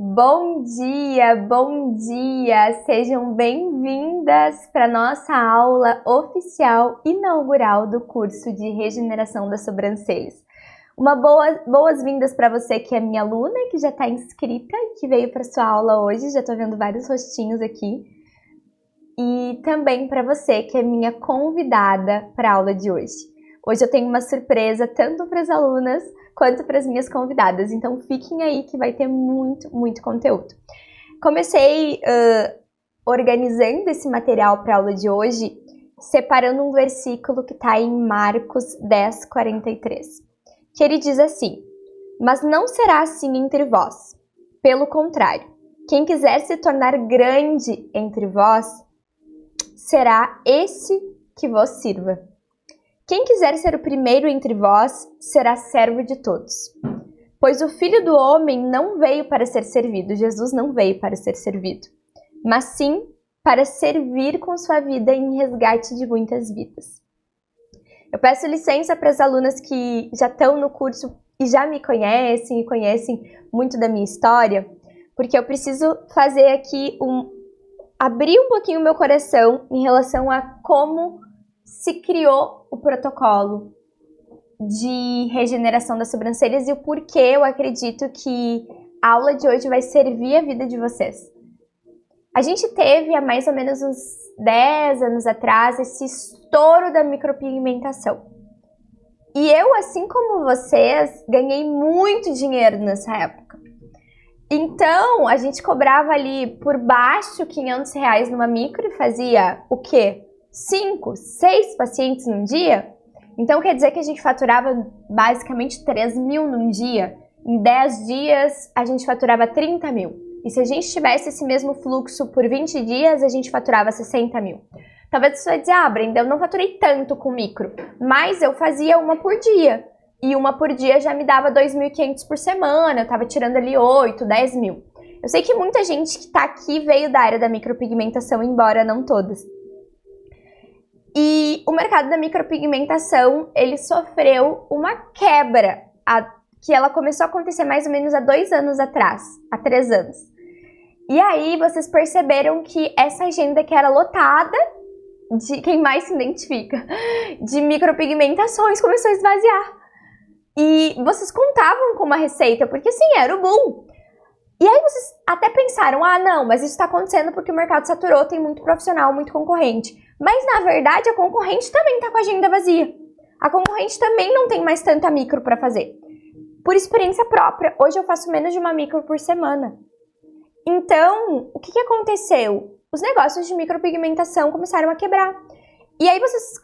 Bom dia, bom dia! Sejam bem-vindas para nossa aula oficial inaugural do curso de Regeneração das Sobrancelhas. Boas-vindas para você que é minha aluna, que já está inscrita, que veio para sua aula hoje, já estou vendo vários rostinhos aqui. E também para você que é minha convidada para a aula de hoje. Hoje eu tenho uma surpresa tanto para as alunas quanto para as minhas convidadas, então fiquem aí que vai ter muito conteúdo. Comecei organizando esse material para a aula de hoje, separando um versículo que está em Marcos 10:43, que ele diz assim: "Mas não será assim entre vós, pelo contrário, quem quiser se tornar grande entre vós, será esse que vos sirva. Quem quiser ser o primeiro entre vós, será servo de todos. Pois o Filho do Homem não veio para ser servido", Jesus não veio para ser servido, "mas sim para servir com sua vida em resgate de muitas vidas." Eu peço licença para as alunas que já estão no curso e já me conhecem e conhecem muito da minha história, porque eu preciso fazer aqui abrir um pouquinho o meu coração em relação a como se criou o protocolo de regeneração das sobrancelhas e o porquê eu acredito que a aula de hoje vai servir a vida de vocês. A gente teve há mais ou menos uns 10 anos atrás esse estouro da micropigmentação. E eu, assim como vocês, ganhei muito dinheiro nessa época. Então, a gente cobrava ali por baixo R$500 numa micro e fazia o quê? 5, 6 pacientes num dia? Então, quer dizer que a gente faturava basicamente 3 mil num dia. Em 10 dias, a gente faturava 30 mil. E se a gente tivesse esse mesmo fluxo por 20 dias, a gente faturava 60 mil. Talvez você vai dizer, Brenda, eu não faturei tanto com micro, mas eu fazia uma por dia. E uma por dia já me dava 2.500 por semana, eu tava tirando ali 8, 10 mil. Eu sei que muita gente que tá aqui veio da área da micropigmentação, embora não todas. E o mercado da micropigmentação, ele sofreu uma quebra, que ela começou a acontecer mais ou menos há 2 anos atrás, há 3 anos. E aí vocês perceberam que essa agenda que era lotada, de quem mais se identifica, de micropigmentações começou a esvaziar. E vocês contavam com uma receita, porque sim, era o boom. E aí vocês até pensaram, não, mas isso está acontecendo porque o mercado saturou, tem muito profissional, muito concorrente. Mas na verdade a concorrente também está com a agenda vazia. A concorrente também não tem mais tanta micro para fazer. Por experiência própria, hoje eu faço menos de uma micro por semana. Então, o que aconteceu? Os negócios de micropigmentação começaram a quebrar. E aí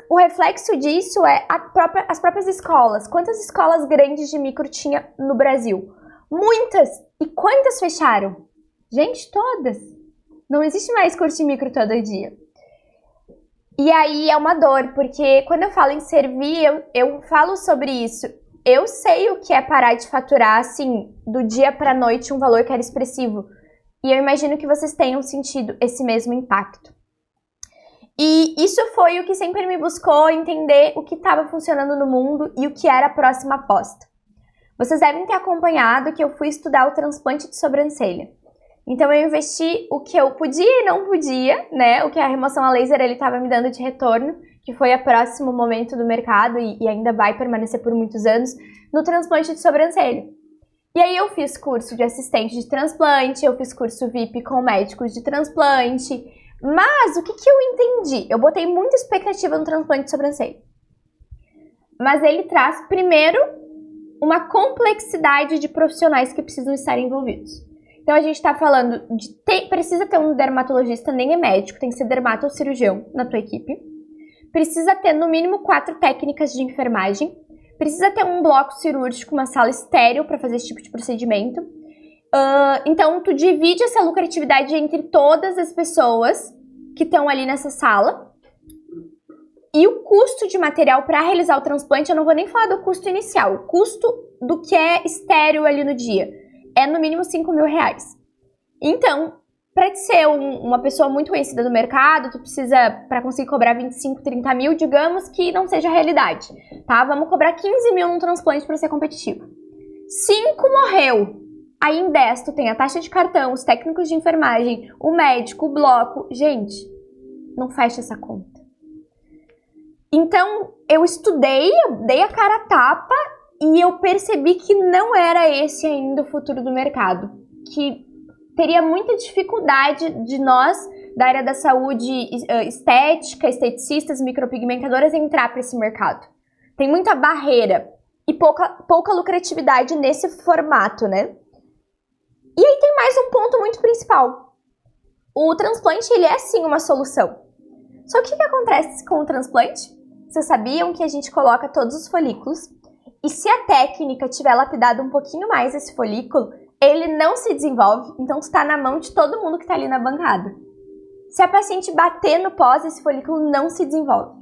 o reflexo disso é as próprias escolas. Quantas escolas grandes de micro tinha no Brasil? Muitas! E quantas fecharam? Gente, todas! Não existe mais curso de micro todo dia. E aí é uma dor, porque quando eu falo em servir, eu falo sobre isso. Eu sei o que é parar de faturar, assim, do dia para a noite, um valor que era expressivo. E eu imagino que vocês tenham sentido esse mesmo impacto. E isso foi o que sempre me buscou entender o que estava funcionando no mundo e o que era a próxima aposta. Vocês devem ter acompanhado que eu fui estudar o transplante de sobrancelha. Então eu investi o que eu podia e não podia, né? O que a remoção a laser estava me dando de retorno, que foi o próximo momento do mercado e ainda vai permanecer por muitos anos, no transplante de sobrancelha. E aí eu fiz curso de assistente de transplante, eu fiz curso VIP com médicos de transplante. Mas o que eu entendi? Eu botei muita expectativa no transplante de sobrancelha. Mas ele traz, primeiro, uma complexidade de profissionais que precisam estar envolvidos. Então a gente está falando de precisa ter um dermatologista, nem é médico, tem que ser dermatocirurgião na tua equipe. Precisa ter no mínimo 4 técnicas de enfermagem. Precisa ter um bloco cirúrgico, uma sala estéril para fazer esse tipo de procedimento. Então tu divide essa lucratividade entre todas as pessoas que estão ali nessa sala. E o custo de material para realizar o transplante, eu não vou nem falar do custo inicial, o custo do que é estéril ali no dia é no mínimo R$5.000. Então, para ser uma pessoa muito conhecida do mercado, tu precisa, para conseguir cobrar 25, 30 mil, digamos que não seja a realidade, tá? Vamos cobrar 15 mil num transplante para ser competitivo. 5 morreu. Aí em 10 tu tem a taxa de cartão, os técnicos de enfermagem, o médico, o bloco. Gente, não fecha essa conta. Então, eu estudei, eu dei a cara a tapa e eu percebi que não era esse ainda o futuro do mercado. Que teria muita dificuldade de nós, da área da saúde estética, esteticistas, micropigmentadoras, entrar para esse mercado. Tem muita barreira e pouca lucratividade nesse formato, né? E aí tem mais um ponto muito principal. O transplante, ele é sim uma solução. Só que o que acontece com o transplante? Vocês sabiam que a gente coloca todos os folículos e se a técnica tiver lapidado um pouquinho mais esse folículo, ele não se desenvolve, então está na mão de todo mundo que está ali na bancada. Se a paciente bater no pós, esse folículo não se desenvolve.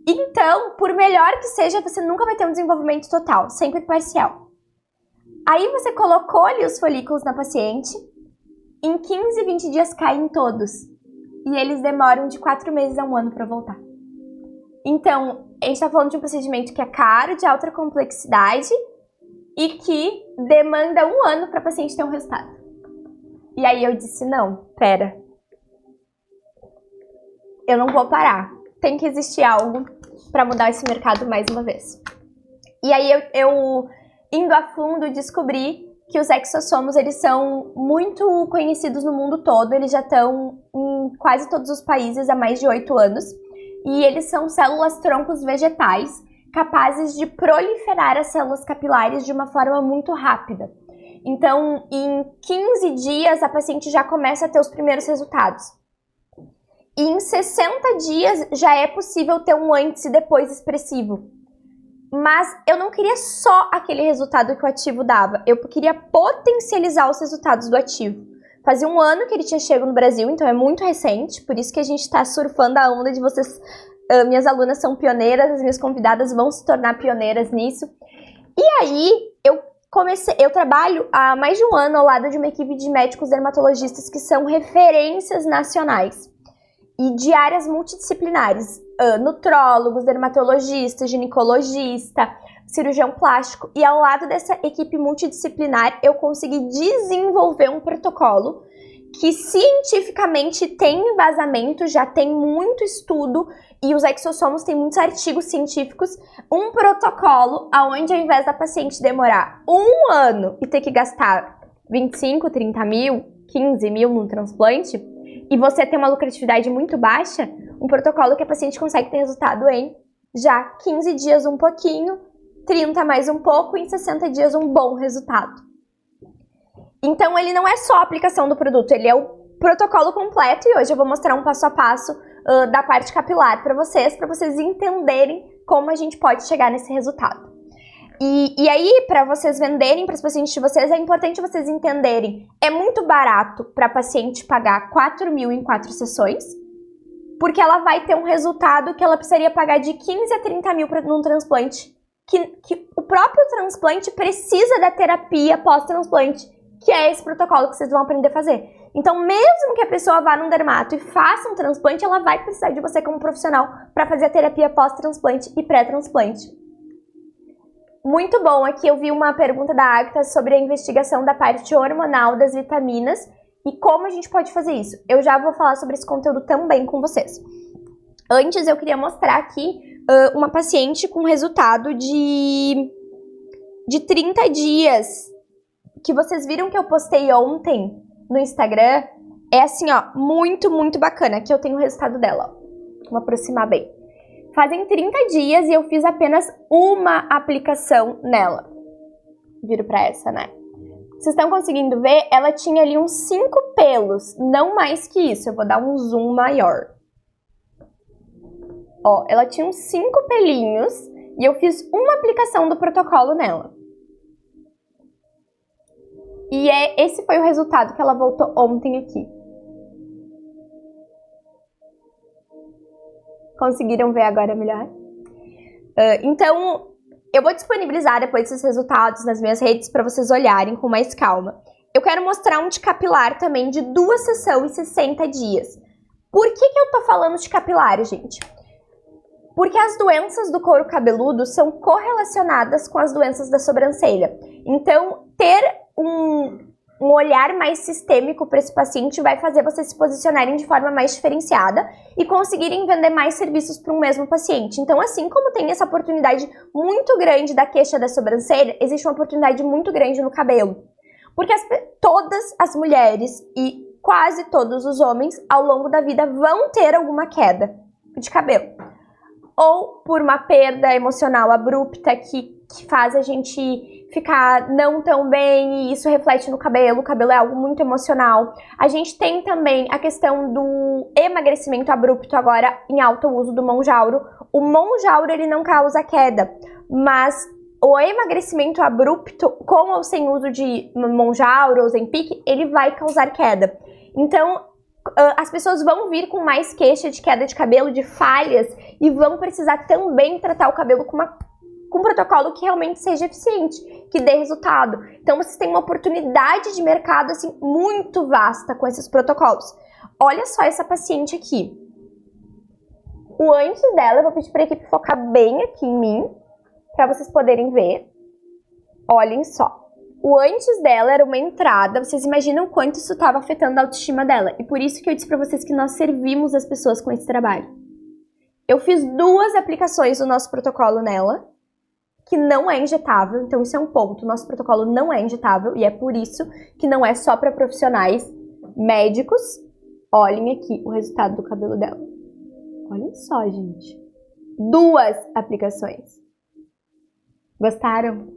Então, por melhor que seja, você nunca vai ter um desenvolvimento total, sempre parcial. Aí você colocou ali os folículos na paciente, em 15, 20 dias caem todos. E eles demoram de 4 meses a 1 ano para voltar. Então, a gente está falando de um procedimento que é caro, de alta complexidade e que demanda 1 ano para a paciente ter um resultado. E aí eu disse, não, pera. Eu não vou parar. Tem que existir algo para mudar esse mercado mais uma vez. E aí eu indo a fundo, descobri que os exossomos, eles são muito conhecidos no mundo todo, eles já estão em quase todos os países há mais de 8 anos, e eles são células troncos vegetais, capazes de proliferar as células capilares de uma forma muito rápida. Então, em 15 dias, a paciente já começa a ter os primeiros resultados. E em 60 dias, já é possível ter um antes e depois expressivo. Mas eu não queria só aquele resultado que o ativo dava, eu queria potencializar os resultados do ativo. Fazia 1 ano que ele tinha chegado no Brasil, então é muito recente, por isso que a gente está surfando a onda de vocês. Minhas alunas são pioneiras, as minhas convidadas vão se tornar pioneiras nisso. E aí, eu trabalho há mais de 1 ano ao lado de uma equipe de médicos dermatologistas que são referências nacionais e de áreas multidisciplinares, nutrólogos, dermatologistas, ginecologista, cirurgião plástico. E ao lado dessa equipe multidisciplinar, eu consegui desenvolver um protocolo que cientificamente tem embasamento, já tem muito estudo e os exossomos têm muitos artigos científicos, um protocolo onde ao invés da paciente demorar 1 ano e ter que gastar 25, 30 mil, 15 mil num transplante, e você tem uma lucratividade muito baixa, um protocolo que a paciente consegue ter resultado em já 15 dias um pouquinho, 30 mais um pouco, e em 60 dias um bom resultado. Então ele não é só a aplicação do produto, ele é o protocolo completo e hoje eu vou mostrar um passo a passo da parte capilar para vocês entenderem como a gente pode chegar nesse resultado. E aí, para vocês venderem para os pacientes de vocês, é importante vocês entenderem, é muito barato para a paciente pagar 4 mil em 4 sessões, porque ela vai ter um resultado que ela precisaria pagar de 15 a 30 mil num transplante, que o próprio transplante precisa da terapia pós-transplante, que é esse protocolo que vocês vão aprender a fazer. Então, mesmo que a pessoa vá num dermato e faça um transplante, ela vai precisar de você como profissional para fazer a terapia pós-transplante e pré-transplante. Muito bom, aqui eu vi uma pergunta da Agatha sobre a investigação da parte hormonal das vitaminas e como a gente pode fazer isso. Eu já vou falar sobre esse conteúdo também com vocês. Antes, eu queria mostrar aqui uma paciente com resultado de 30 dias, que vocês viram que eu postei ontem no Instagram. É assim, ó, muito, muito bacana. Aqui eu tenho o resultado dela, ó. Vou aproximar bem. Fazem 30 dias e eu fiz apenas uma aplicação nela. Viro pra essa, né? Vocês estão conseguindo ver? Ela tinha ali uns 5 pelos, não mais que isso. Eu vou dar um zoom maior. Ó, ela tinha uns 5 pelinhos e eu fiz uma aplicação do protocolo nela. E esse foi o resultado que ela voltou ontem aqui. Conseguiram ver agora melhor? Então, eu vou disponibilizar depois esses resultados nas minhas redes para vocês olharem com mais calma. Eu quero mostrar um de capilar também de 2 sessões e 60 dias. Por que eu tô falando de capilar, gente? Porque as doenças do couro cabeludo são correlacionadas com as doenças da sobrancelha. Então, ter um olhar mais sistêmico para esse paciente vai fazer vocês se posicionarem de forma mais diferenciada e conseguirem vender mais serviços para um mesmo paciente. Então, assim como tem essa oportunidade muito grande da queixa da sobrancelha, existe uma oportunidade muito grande no cabelo. Porque todas as mulheres e quase todos os homens, ao longo da vida, vão ter alguma queda de cabelo. Ou por uma perda emocional abrupta que faz a gente ficar não tão bem e isso reflete no cabelo. O cabelo é algo muito emocional. A gente tem também a questão do emagrecimento abrupto agora em alto uso do monjauro. O monjauro, ele não causa queda, mas o emagrecimento abrupto, com ou sem uso de monjauro ou Ozempic, ele vai causar queda. Então, as pessoas vão vir com mais queixa de queda de cabelo, de falhas, e vão precisar também tratar o cabelo com um protocolo que realmente seja eficiente, que dê resultado. Então, vocês têm uma oportunidade de mercado assim, muito vasta com esses protocolos. Olha só essa paciente aqui. O antes dela, eu vou pedir para a equipe focar bem aqui em mim, para vocês poderem ver. Olhem só. O antes dela era uma entrada, vocês imaginam o quanto isso estava afetando a autoestima dela. E por isso que eu disse para vocês que nós servimos as pessoas com esse trabalho. Eu fiz 2 aplicações do nosso protocolo nela, que não é injetável, então isso é um ponto. O nosso protocolo não é injetável e é por isso que não é só para profissionais médicos. Olhem aqui o resultado do cabelo dela. Olhem só, gente. 2 aplicações. Gostaram?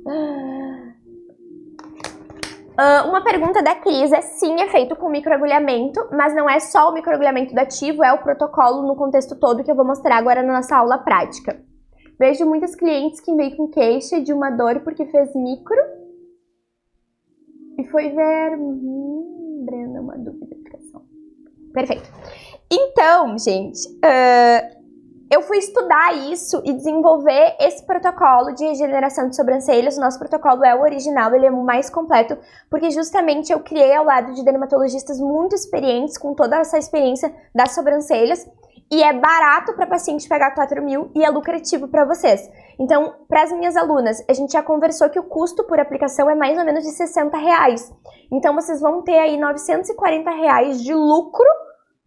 Uma pergunta da Cris é: sim, é feito com microagulhamento, mas não é só o microagulhamento do ativo, é o protocolo no contexto todo que eu vou mostrar agora na nossa aula prática. Vejo muitas clientes que vêm com queixa de uma dor porque fez micro e foi ver... Brenda, uma dúvida. Perfeito. Então, gente, eu fui estudar isso e desenvolver esse protocolo de regeneração de sobrancelhas. O nosso protocolo é o original, ele é o mais completo, porque justamente eu criei ao lado de dermatologistas muito experientes, com toda essa experiência das sobrancelhas, e é barato para paciente pegar 4 mil e é lucrativo para vocês. Então, para as minhas alunas, a gente já conversou que o custo por aplicação é mais ou menos de R$60. Então, vocês vão ter aí R$940 de lucro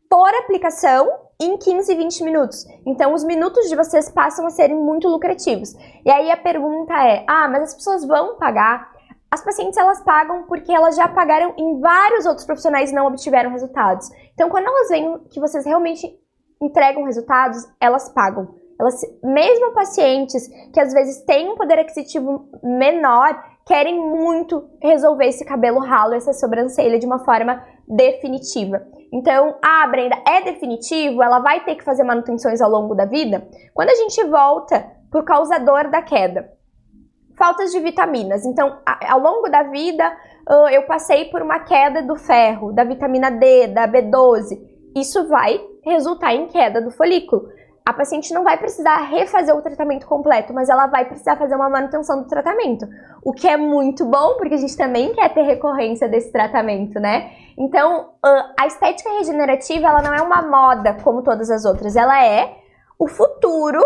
por aplicação em 15, 20 minutos. Então, os minutos de vocês passam a serem muito lucrativos. E aí a pergunta é: mas as pessoas vão pagar? As pacientes, elas pagam porque elas já pagaram em vários outros profissionais e não obtiveram resultados. Então, quando elas veem que vocês realmente entregam resultados, elas pagam. Mesmo pacientes que às vezes têm um poder aquisitivo menor, querem muito resolver esse cabelo ralo, essa sobrancelha de uma forma definitiva. Então, Brenda, é definitivo? Ela vai ter que fazer manutenções ao longo da vida? Quando a gente volta pro causador da queda, faltas de vitaminas. Então, ao longo da vida, eu passei por uma queda do ferro, da vitamina D, da B12. Isso vai resultar em queda do folículo. A paciente não vai precisar refazer o tratamento completo, mas ela vai precisar fazer uma manutenção do tratamento. O que é muito bom, porque a gente também quer ter recorrência desse tratamento, né? Então, a estética regenerativa, ela não é uma moda como todas as outras. Ela é o futuro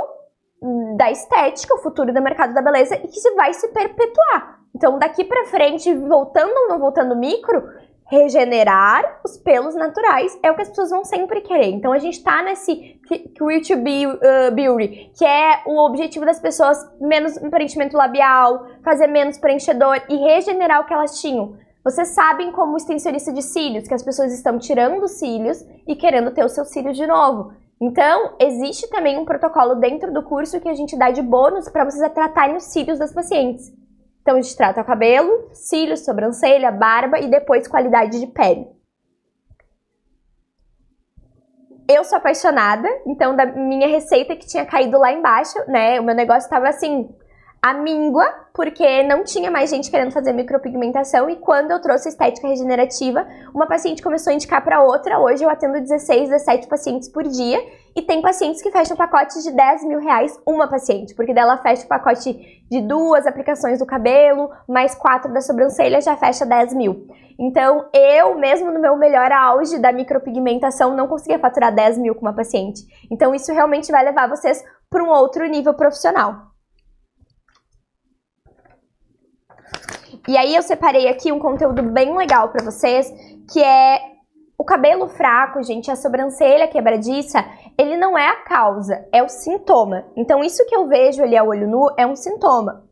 da estética, o futuro do mercado da beleza, e que vai se perpetuar. Então, daqui pra frente, voltando ou não voltando micro, regenerar os pelos naturais é o que as pessoas vão sempre querer. Então a gente tá nesse Create Beauty, que é o objetivo das pessoas: menos preenchimento labial, fazer menos preenchedor e regenerar o que elas tinham. Vocês sabem como o extensionista de cílios, que as pessoas estão tirando os cílios e querendo ter os seus cílios de novo. Então, existe também um protocolo dentro do curso que a gente dá de bônus para vocês tratarem os cílios das pacientes. Então, a gente trata o cabelo, cílios, sobrancelha, barba e depois qualidade de pele. Eu sou apaixonada, então, da minha receita que tinha caído lá embaixo, né? O meu negócio estava assim, amíngua, porque não tinha mais gente querendo fazer micropigmentação, e quando eu trouxe a estética regenerativa, uma paciente começou a indicar para outra. Hoje eu atendo 16, 17 pacientes por dia, e tem pacientes que fecham pacotes de R$10 mil uma paciente, porque dela fecha o pacote de 2 aplicações do cabelo, mais 4 da sobrancelha, já fecha 10 mil. Então, eu mesmo no meu melhor auge da micropigmentação não conseguia faturar 10 mil com uma paciente. Então, isso realmente vai levar vocês para um outro nível profissional. E aí eu separei aqui um conteúdo bem legal pra vocês, que é o cabelo fraco, gente, a sobrancelha quebradiça, ele não é a causa, é o sintoma. Então isso que eu vejo ali a olho nu é um sintoma.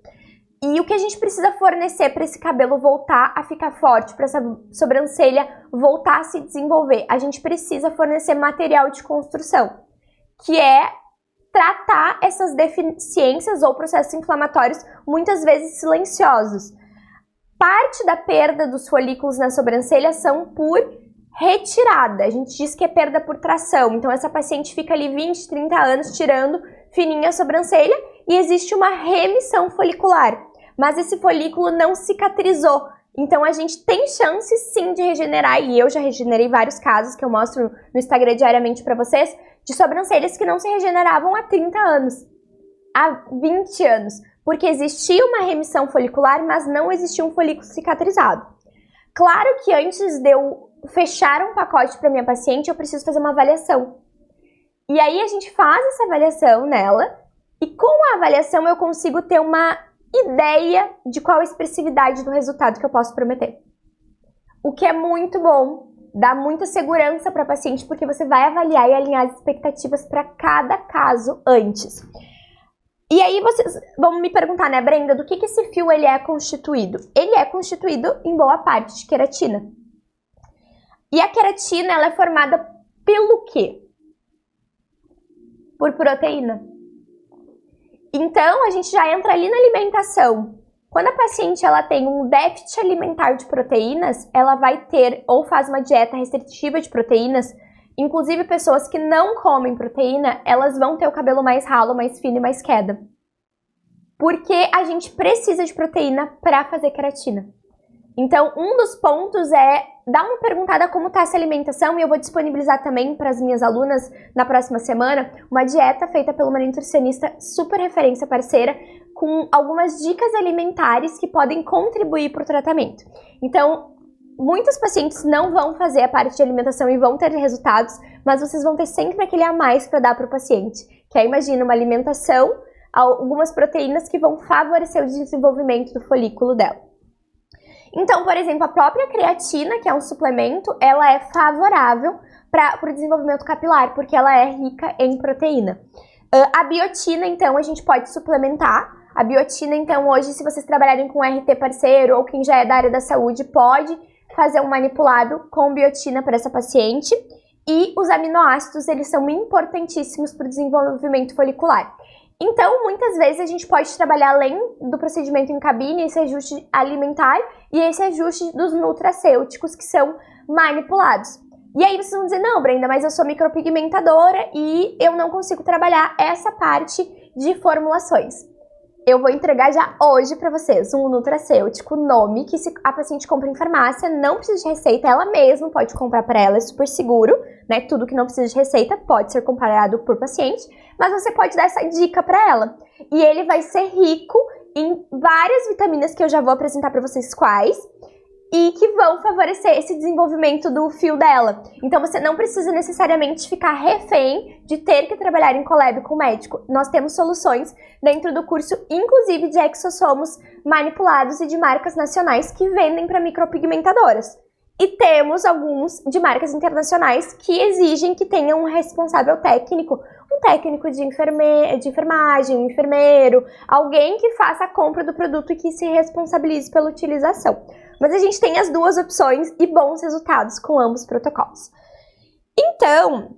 E o que a gente precisa fornecer para esse cabelo voltar a ficar forte, para essa sobrancelha voltar a se desenvolver? A gente precisa fornecer material de construção, que é tratar essas deficiências ou processos inflamatórios, muitas vezes silenciosos. Parte da perda dos folículos na sobrancelha são por retirada. A gente diz que é perda por tração. Então essa paciente fica ali 20, 30 anos tirando fininha a sobrancelha e existe uma remissão folicular. Mas esse folículo não cicatrizou. Então a gente tem chance sim de regenerar, e eu já regenerei vários casos que eu mostro no Instagram diariamente para vocês, de sobrancelhas que não se regeneravam há 30 anos, há 20 anos, porque existia uma remissão folicular, mas não existia um folículo cicatrizado. Claro que antes de eu fechar um pacote para minha paciente, eu preciso fazer uma avaliação. E aí a gente faz essa avaliação nela, e com a avaliação eu consigo ter uma ideia de qual a expressividade do resultado que eu posso prometer. O que é muito bom, dá muita segurança para a paciente, porque você vai avaliar e alinhar as expectativas para cada caso antes. E aí vocês vão me perguntar, né, Brenda, do que esse fio ele é constituído? Ele é constituído em boa parte de queratina. E a queratina, ela é formada pelo quê? Por proteína. Então, a gente já entra ali na alimentação. Quando a paciente ela tem um déficit alimentar de proteínas, ela vai ter ou faz uma dieta restritiva de proteínas. Inclusive, pessoas que não comem proteína, elas vão ter o cabelo mais ralo, mais fino e mais queda. Porque a gente precisa de proteína para fazer queratina. Então, um dos pontos é dar uma perguntada como está essa alimentação, e eu vou disponibilizar também para as minhas alunas na próxima semana uma dieta feita por uma nutricionista super referência parceira, com algumas dicas alimentares que podem contribuir para o tratamento. Então, muitos pacientes não vão fazer a parte de alimentação e vão ter resultados, mas vocês vão ter sempre aquele a mais para dar para o paciente, que é, imagina, uma alimentação, algumas proteínas que vão favorecer o desenvolvimento do folículo dela. Então, por exemplo, a própria creatina, que é um suplemento, ela é favorável para o desenvolvimento capilar, porque ela é rica em proteína. A biotina, então, a gente pode suplementar. A biotina, então, hoje, se vocês trabalharem com RT parceiro ou quem já é da área da saúde, pode fazer um manipulado com biotina para essa paciente. E os aminoácidos, eles são importantíssimos para o desenvolvimento folicular. Então, muitas vezes a gente pode trabalhar além do procedimento em cabine, esse ajuste alimentar e esse ajuste dos nutracêuticos que são manipulados. E aí vocês vão dizer, não, Brenda, mas eu sou micropigmentadora e eu não consigo trabalhar essa parte de formulações. Eu vou entregar já hoje para vocês um nutracêutico, nome, que se a paciente compra em farmácia, não precisa de receita, ela mesma pode comprar para ela, é super seguro, né? Tudo que não precisa de receita pode ser comprado por paciente, mas você pode dar essa dica para ela. E ele vai ser rico em várias vitaminas que eu já vou apresentar para vocês quais, e que vão favorecer esse desenvolvimento do fio dela. Então você não precisa necessariamente ficar refém de ter que trabalhar em collab com o médico. Nós temos soluções dentro do curso, inclusive de exossomos manipulados e de marcas nacionais que vendem para micropigmentadoras. E temos alguns de marcas internacionais que exigem que tenha um responsável técnico, um técnico de enfermagem, um enfermeiro, alguém que faça a compra do produto e que se responsabilize pela utilização. Mas a gente tem as duas opções e bons resultados com ambos protocolos. Então,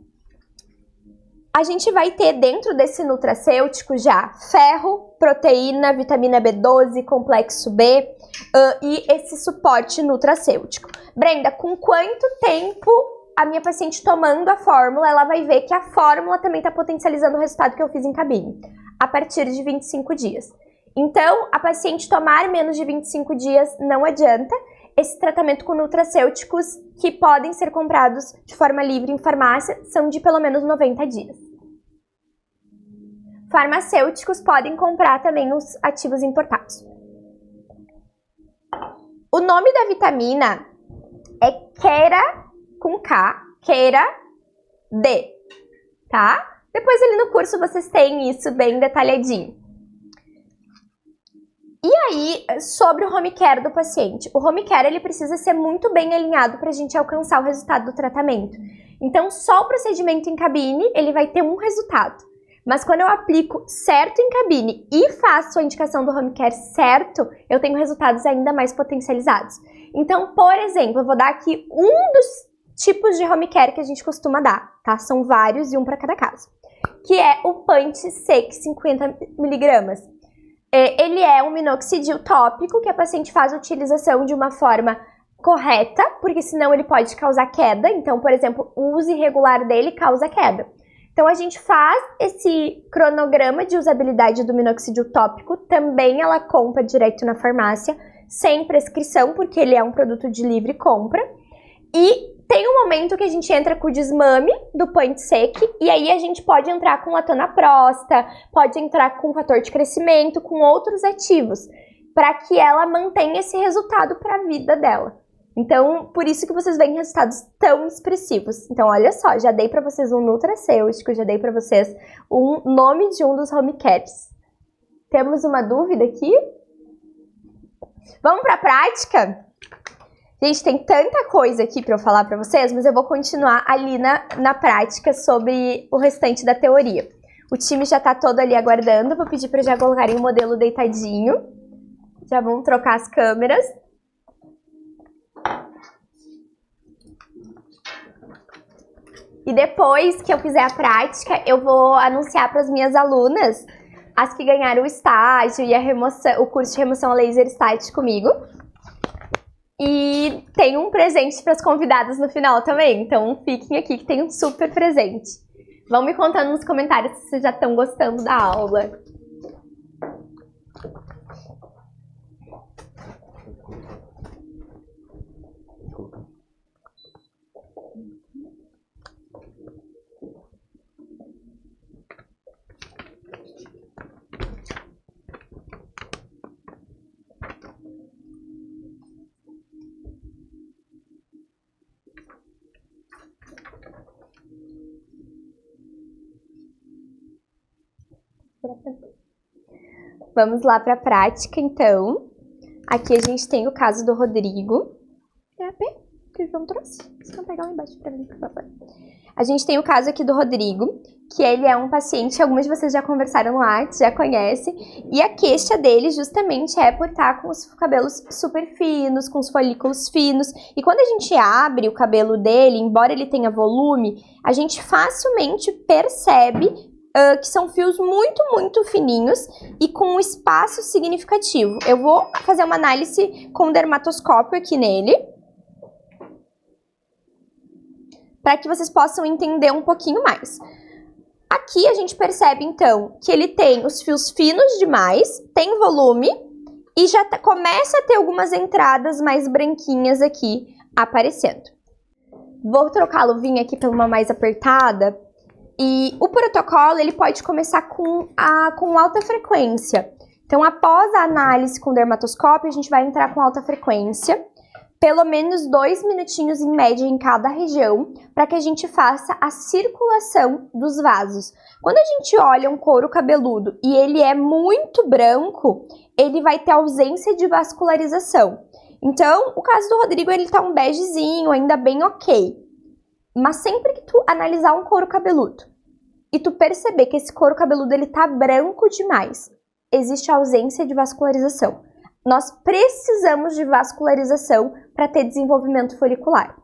a gente vai ter dentro desse nutracêutico já ferro, proteína, vitamina B12, complexo B e esse suporte nutracêutico. Brenda, com quanto tempo a minha paciente tomando a fórmula, ela vai ver que a fórmula também está potencializando o resultado que eu fiz em cabine? A partir de 25 dias. Então, a paciente tomar menos de 25 dias não adianta. Esse tratamento com nutracêuticos que podem ser comprados de forma livre em farmácia são de pelo menos 90 dias. Farmacêuticos podem comprar também os ativos importados. O nome da vitamina é Quera, com K, Quera D, tá? Depois ali no curso vocês têm isso bem detalhadinho. E aí, sobre o home care do paciente. O home care, ele precisa ser muito bem alinhado para a gente alcançar o resultado do tratamento. Então, só o procedimento em cabine, ele vai ter um resultado. Mas quando eu aplico certo em cabine e faço a indicação do home care certo, eu tenho resultados ainda mais potencializados. Então, por exemplo, eu vou dar aqui um dos tipos de home care que a gente costuma dar, tá? São vários e um para cada caso. Que é o Point Sec 50 mg. Ele é um minoxidil tópico que a paciente faz a utilização de uma forma correta, porque senão ele pode causar queda. Então, por exemplo, o uso irregular dele causa queda. Então, a gente faz esse cronograma de usabilidade do minoxidil tópico, também ela compra direto na farmácia, sem prescrição, porque ele é um produto de livre compra. E tem um momento que a gente entra com o desmame do Point Sec, e aí a gente pode entrar com latanoprosta, pode entrar com fator de crescimento, com outros ativos, para que ela mantenha esse resultado para a vida dela. Então, por isso que vocês veem resultados tão expressivos. Então, olha só, já dei para vocês um nutracêutico, já dei para vocês um nome de um dos home cares. Temos uma dúvida aqui? Vamos para a prática? Gente, tem tanta coisa aqui para eu falar para vocês, mas eu vou continuar ali na prática sobre o restante da teoria. O time já está todo ali aguardando, vou pedir para já colocarem o modelo deitadinho. Já vamos trocar as câmeras. E depois que eu fizer a prática, eu vou anunciar para as minhas alunas, as que ganharam o estágio e o curso de remoção a laser estático comigo. E tem um presente para as convidadas no final também, então fiquem aqui que tem um super presente. Vão me contando nos comentários se vocês já estão gostando da aula. Vamos lá para a prática, então. Aqui a gente tem o caso do Rodrigo. É a P que o João trouxe. Vocês vão pegar lá embaixo para mim, por favor. A gente tem o caso aqui do Rodrigo, que ele é um paciente, alguns de vocês já conversaram lá, já conhecem, e a queixa dele justamente é por estar com os cabelos super finos, com os folículos finos, e quando a gente abre o cabelo dele, embora ele tenha volume, a gente facilmente percebe que são fios muito, muito fininhos e com um espaço significativo. Eu vou fazer uma análise com dermatoscópio aqui nele, para que vocês possam entender um pouquinho mais. Aqui a gente percebe, então, que ele tem os fios finos demais, tem volume e já começa a ter algumas entradas mais branquinhas aqui aparecendo. Vou trocar a luvinha aqui por uma mais apertada. E o protocolo, ele pode começar com alta frequência. Então, após a análise com dermatoscópio, a gente vai entrar com alta frequência, pelo menos 2 minutinhos em média em cada região, para que a gente faça a circulação dos vasos. Quando a gente olha um couro cabeludo e ele é muito branco, ele vai ter ausência de vascularização. Então, o caso do Rodrigo, ele tá um begezinho, ainda bem ok. Mas sempre que tu analisar um couro cabeludo e tu perceber que esse couro cabeludo ele tá branco demais, existe ausência de vascularização. Nós precisamos de vascularização para ter desenvolvimento folicular.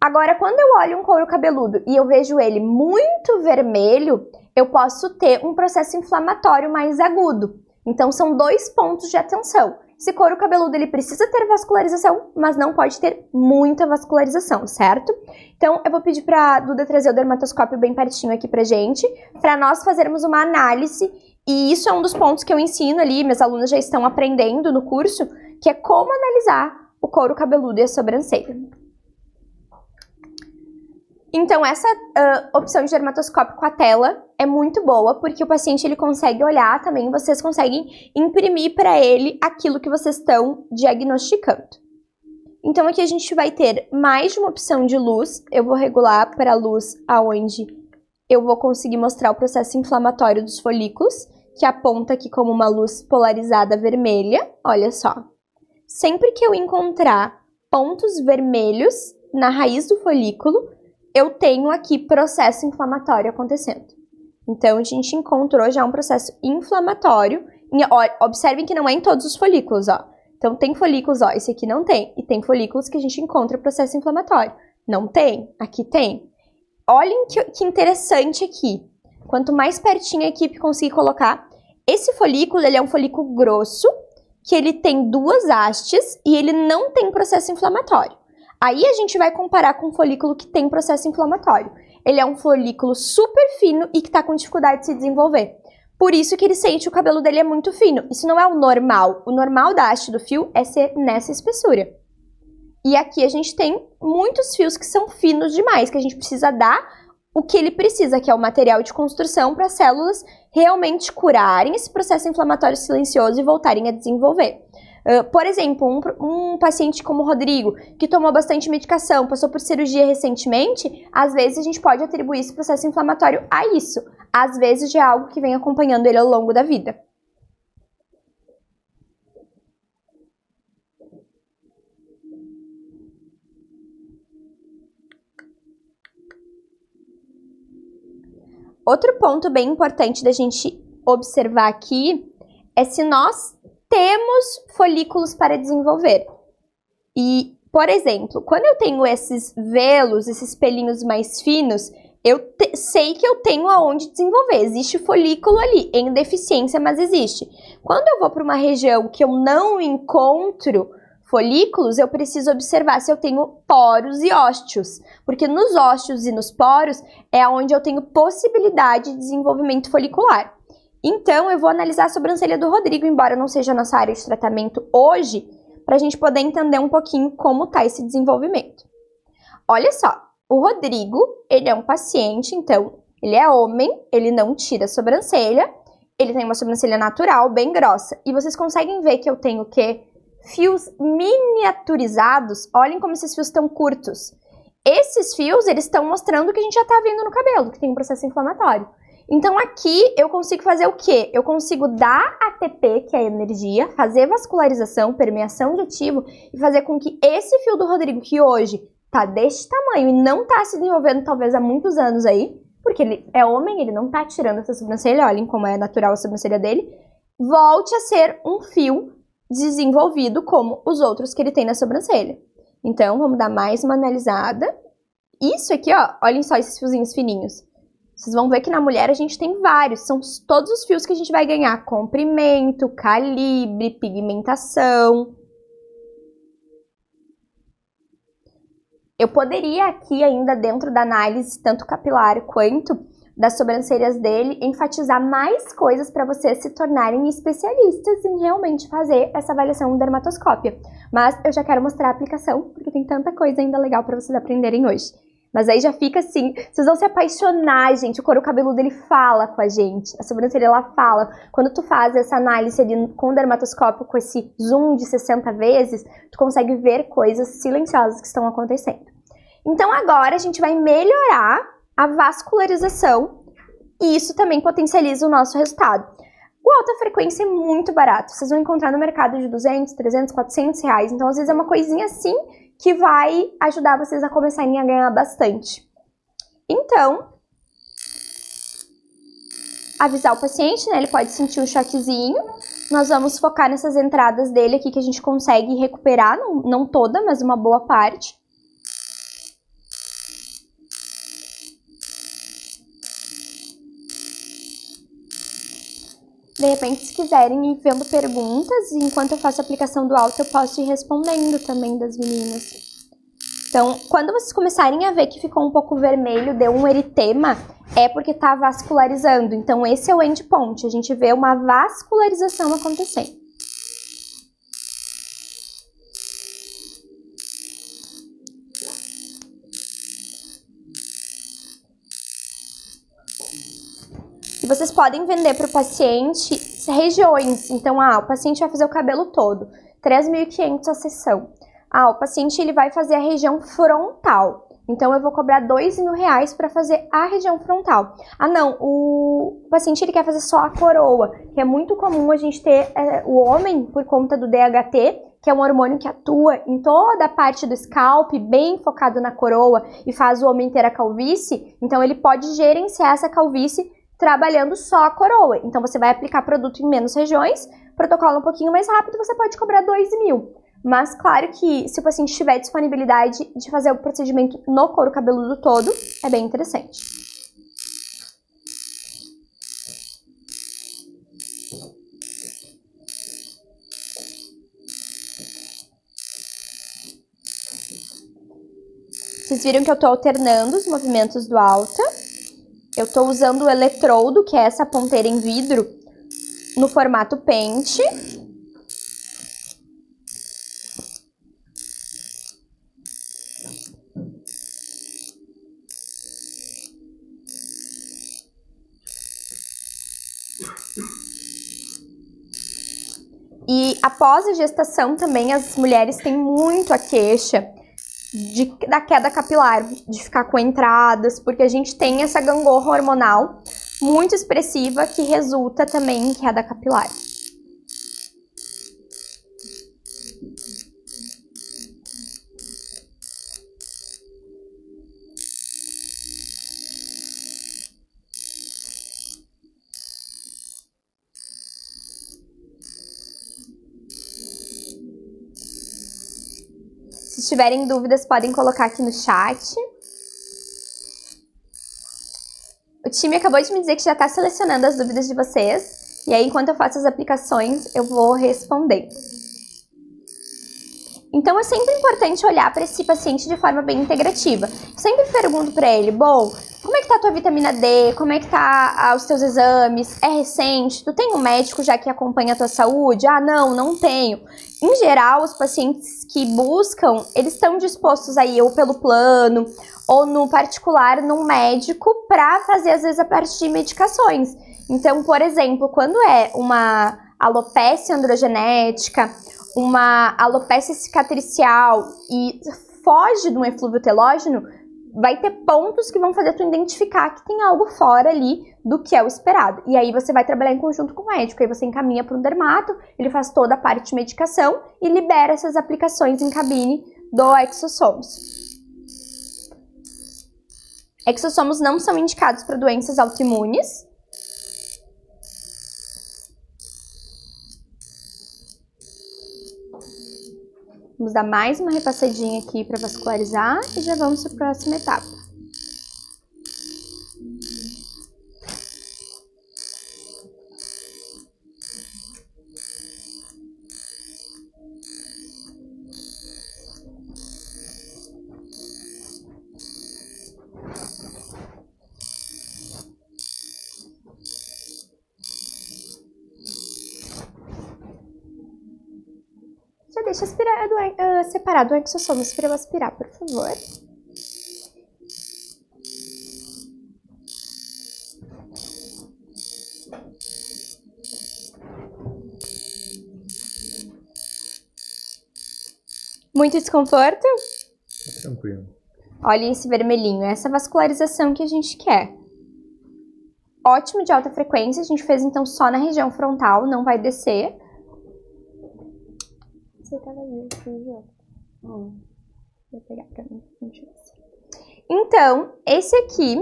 Agora, quando eu olho um couro cabeludo e eu vejo ele muito vermelho, eu posso ter um processo inflamatório mais agudo. Então, são 2 pontos de atenção. Esse couro cabeludo ele precisa ter vascularização, mas não pode ter muita vascularização, certo? Então, eu vou pedir para a Duda trazer o dermatoscópio bem pertinho aqui pra gente, para nós fazermos uma análise, e isso é um dos pontos que eu ensino ali, meus alunos já estão aprendendo no curso, que é como analisar o couro cabeludo e a sobrancelha. Então, essa opção de dermatoscópio com a tela é muito boa, porque o paciente ele consegue olhar também, vocês conseguem imprimir para ele aquilo que vocês estão diagnosticando. Então, aqui a gente vai ter mais de uma opção de luz. Eu vou regular para a luz aonde eu vou conseguir mostrar o processo inflamatório dos folículos. que aponta aqui como uma luz polarizada vermelha, olha só. Sempre que eu encontrar pontos vermelhos na raiz do folículo, eu tenho aqui processo inflamatório acontecendo. Então, a gente encontrou já um processo inflamatório. Observem que não é em todos os folículos, ó. Então, tem folículos, ó, esse aqui não tem. E tem folículos que a gente encontra processo inflamatório. Não tem, aqui tem. Olhem que interessante aqui. Quanto mais pertinho a equipe conseguir colocar, esse folículo, ele é um folículo grosso, que ele tem 2 hastes e ele não tem processo inflamatório. Aí a gente vai comparar com um folículo que tem processo inflamatório. Ele é um folículo super fino e que está com dificuldade de se desenvolver. Por isso que ele sente que o cabelo dele é muito fino. Isso não é o normal. O normal da haste do fio é ser nessa espessura. E aqui a gente tem muitos fios que são finos demais, que a gente precisa dar o que ele precisa, que é o material de construção para as células realmente curarem esse processo inflamatório silencioso e voltarem a desenvolver. Por exemplo, um paciente como o Rodrigo, que tomou bastante medicação, passou por cirurgia recentemente, às vezes a gente pode atribuir esse processo inflamatório a isso. Às vezes já é algo que vem acompanhando ele ao longo da vida. Outro ponto bem importante da gente observar aqui é se nós temos folículos para desenvolver. E, por exemplo, quando eu tenho esses velos, esses pelinhos mais finos, eu sei que eu tenho aonde desenvolver. Existe folículo ali, em deficiência, mas existe. Quando eu vou para uma região que eu não encontro folículos, eu preciso observar se eu tenho poros e ósteos, porque nos ósteos e nos poros é onde eu tenho possibilidade de desenvolvimento folicular. Então, eu vou analisar a sobrancelha do Rodrigo, embora não seja nossa área de tratamento hoje, para a gente poder entender um pouquinho como está esse desenvolvimento. Olha só, o Rodrigo, ele é um paciente, então, ele é homem, ele não tira a sobrancelha, ele tem uma sobrancelha natural, bem grossa, e vocês conseguem ver que eu tenho o quê? Fios miniaturizados. Olhem como esses fios estão curtos. Esses fios, eles estão mostrando que a gente já está vendo no cabelo, que tem um processo inflamatório. Então, aqui, eu consigo fazer o quê? Eu consigo dar ATP, que é a energia, fazer vascularização, permeação de ativo, e fazer com que esse fio do Rodrigo, que hoje tá deste tamanho e não tá se desenvolvendo talvez há muitos anos aí, porque ele é homem, ele não tá tirando essa sobrancelha, olhem como é natural a sobrancelha dele, volte a ser um fio desenvolvido como os outros que ele tem na sobrancelha. Então, vamos dar mais uma analisada. Isso aqui, ó, olhem só esses fiozinhos fininhos. Vocês vão ver que na mulher a gente tem vários, são todos os fios que a gente vai ganhar. Comprimento, calibre, pigmentação. Eu poderia aqui ainda dentro da análise, tanto capilar quanto das sobrancelhas dele, enfatizar mais coisas para vocês se tornarem especialistas em realmente fazer essa avaliação dermatoscópia. Mas eu já quero mostrar a aplicação, porque tem tanta coisa ainda legal para vocês aprenderem hoje. Mas aí já fica assim, vocês vão se apaixonar, gente, o couro cabeludo ele fala com a gente, a sobrancelha ela fala. Quando tu faz essa análise ali com o dermatoscópio, com esse zoom de 60 vezes, tu consegue ver coisas silenciosas que estão acontecendo. Então agora a gente vai melhorar a vascularização e isso também potencializa o nosso resultado. O alta frequência é muito barato, vocês vão encontrar no mercado de 200, 300, 400 reais, então às vezes é uma coisinha assim que vai ajudar vocês a começarem a ganhar bastante. Então, avisar o paciente, né? Ele pode sentir um choquezinho. Nós vamos focar nessas entradas dele aqui que a gente consegue recuperar, não toda, mas uma boa parte. De repente, se quiserem ir vendo perguntas, enquanto eu faço a aplicação do alto, eu posso ir respondendo também das meninas. Então, quando vocês começarem a ver que ficou um pouco vermelho, deu um eritema, é porque está vascularizando. Então, esse é o endpoint, a gente vê uma vascularização acontecendo. E vocês podem vender para o paciente regiões. Então, o paciente vai fazer o cabelo todo, 3.500 a sessão. O paciente ele vai fazer a região frontal, Então, eu vou cobrar R$2.000 para fazer a região frontal. Ah, não, o paciente ele quer fazer só a coroa, que é muito comum a gente ter o homem, por conta do DHT, que é um hormônio que atua em toda a parte do scalp, bem focado na coroa, e faz o homem ter a calvície. Então, ele pode gerenciar essa calvície trabalhando só a coroa. Então, você vai aplicar produto em menos regiões, protocolo um pouquinho mais rápido, você pode cobrar R$2.000. Mas, claro que se o paciente tiver disponibilidade de fazer o procedimento no couro cabeludo todo, é bem interessante. Vocês viram que eu tô alternando os movimentos do alta. Eu tô usando o eletrodo, que é essa ponteira em vidro, no formato pente. E após a gestação também as mulheres têm muito a queixa da queda capilar, de ficar com entradas, porque a gente tem essa gangorra hormonal muito expressiva que resulta também em queda capilar. Se tiverem dúvidas, podem colocar aqui no chat. O time acabou de me dizer que já está selecionando as dúvidas de vocês. E aí, enquanto eu faço as aplicações, eu vou responder. Então, é sempre importante olhar para esse paciente de forma bem integrativa. Eu sempre pergunto para ele, bom, como é que tá a tua vitamina D? Como é que tá os teus exames? É recente? Tu tem um médico já que acompanha a tua saúde? Ah, não tenho. Em geral, os pacientes que buscam, eles estão dispostos aí ou pelo plano ou no particular, num médico, para fazer às vezes a parte de medicações. Então, por exemplo, quando é uma alopecia androgenética, uma alopecia cicatricial e foge de um eflúvio telógeno, vai ter pontos que vão fazer tu identificar que tem algo fora ali do que é o esperado. E aí você vai trabalhar em conjunto com o médico, aí você encaminha para um dermato, ele faz toda a parte de medicação e libera essas aplicações em cabine do exossomos. Exossomos não são indicados para doenças autoimunes. Vamos dar mais uma repassadinha aqui para vascularizar e já vamos para a próxima etapa. Deixa separado o exossomos para eu aspirar, por favor. Muito desconforto? Tranquilo. Olha esse vermelhinho, essa vascularização que a gente quer. Ótimo de alta frequência, a gente fez então só na região frontal, não vai descer. Você tava ali, vou pegar pra mim. Então, esse aqui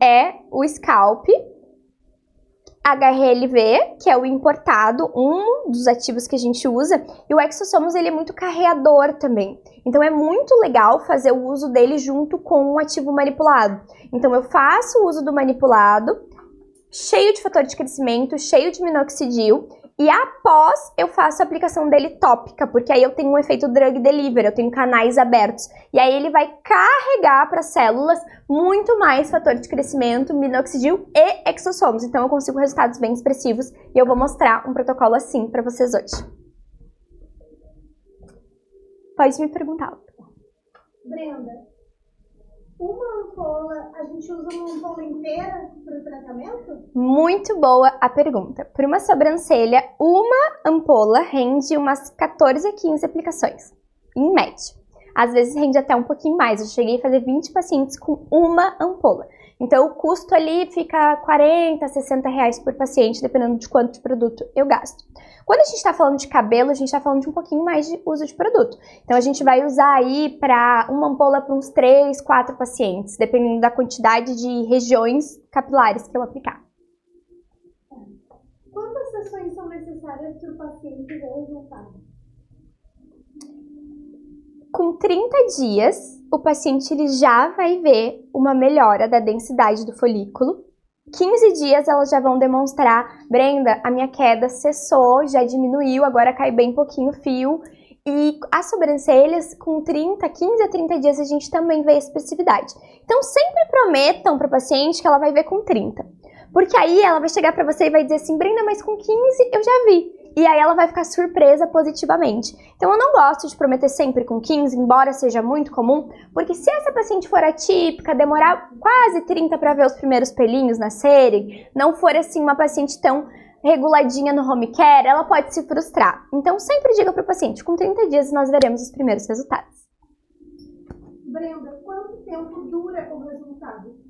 é o scalp HRLV, que é o importado, um dos ativos que a gente usa. E o exossomos, ele é muito carreador também. Então, é muito legal fazer o uso dele junto com um ativo manipulado. Então, eu faço o uso do manipulado, cheio de fator de crescimento, cheio de minoxidil. E após, eu faço a aplicação dele tópica, porque aí eu tenho um efeito drug delivery, eu tenho canais abertos. E aí ele vai carregar para as células muito mais fator de crescimento, minoxidil e exossomos. Então eu consigo resultados bem expressivos e eu vou mostrar um protocolo assim para vocês hoje. Pode me perguntar. Brenda, uma ampola, a gente usa uma ampola inteira para o tratamento? Muito boa a pergunta. Por uma sobrancelha, uma ampola rende umas 14 a 15 aplicações, em média. às vezes rende até um pouquinho mais. Eu cheguei a fazer 20 pacientes com uma ampola. Então, o custo ali fica 40, 60 reais por paciente, dependendo de quanto de produto eu gasto. Quando a gente está falando de cabelo, a gente está falando de um pouquinho mais de uso de produto. Então, a gente vai usar aí para uma ampola para uns 3, 4 pacientes, dependendo da quantidade de regiões capilares que eu aplicar. Quantas sessões são necessárias para o paciente ver o resultado? Com 30 dias, o paciente ele já vai ver uma melhora da densidade do folículo. 15 dias elas já vão demonstrar, Brenda, a minha queda cessou, já diminuiu, agora cai bem pouquinho o fio. E as sobrancelhas, com 15 a 30 dias, a gente também vê a expressividade. Então, sempre prometam para o paciente que ela vai ver com 30. Porque aí ela vai chegar para você e vai dizer assim, Brenda, mas com 15 eu já vi. E aí ela vai ficar surpresa positivamente. Então eu não gosto de prometer sempre com 15, embora seja muito comum, porque se essa paciente for atípica, demorar quase 30 para ver os primeiros pelinhos nascerem, não for assim uma paciente tão reguladinha no home care, ela pode se frustrar. Então sempre diga para o paciente, com 30 dias nós veremos os primeiros resultados. Brenda, quanto tempo dura o resultado?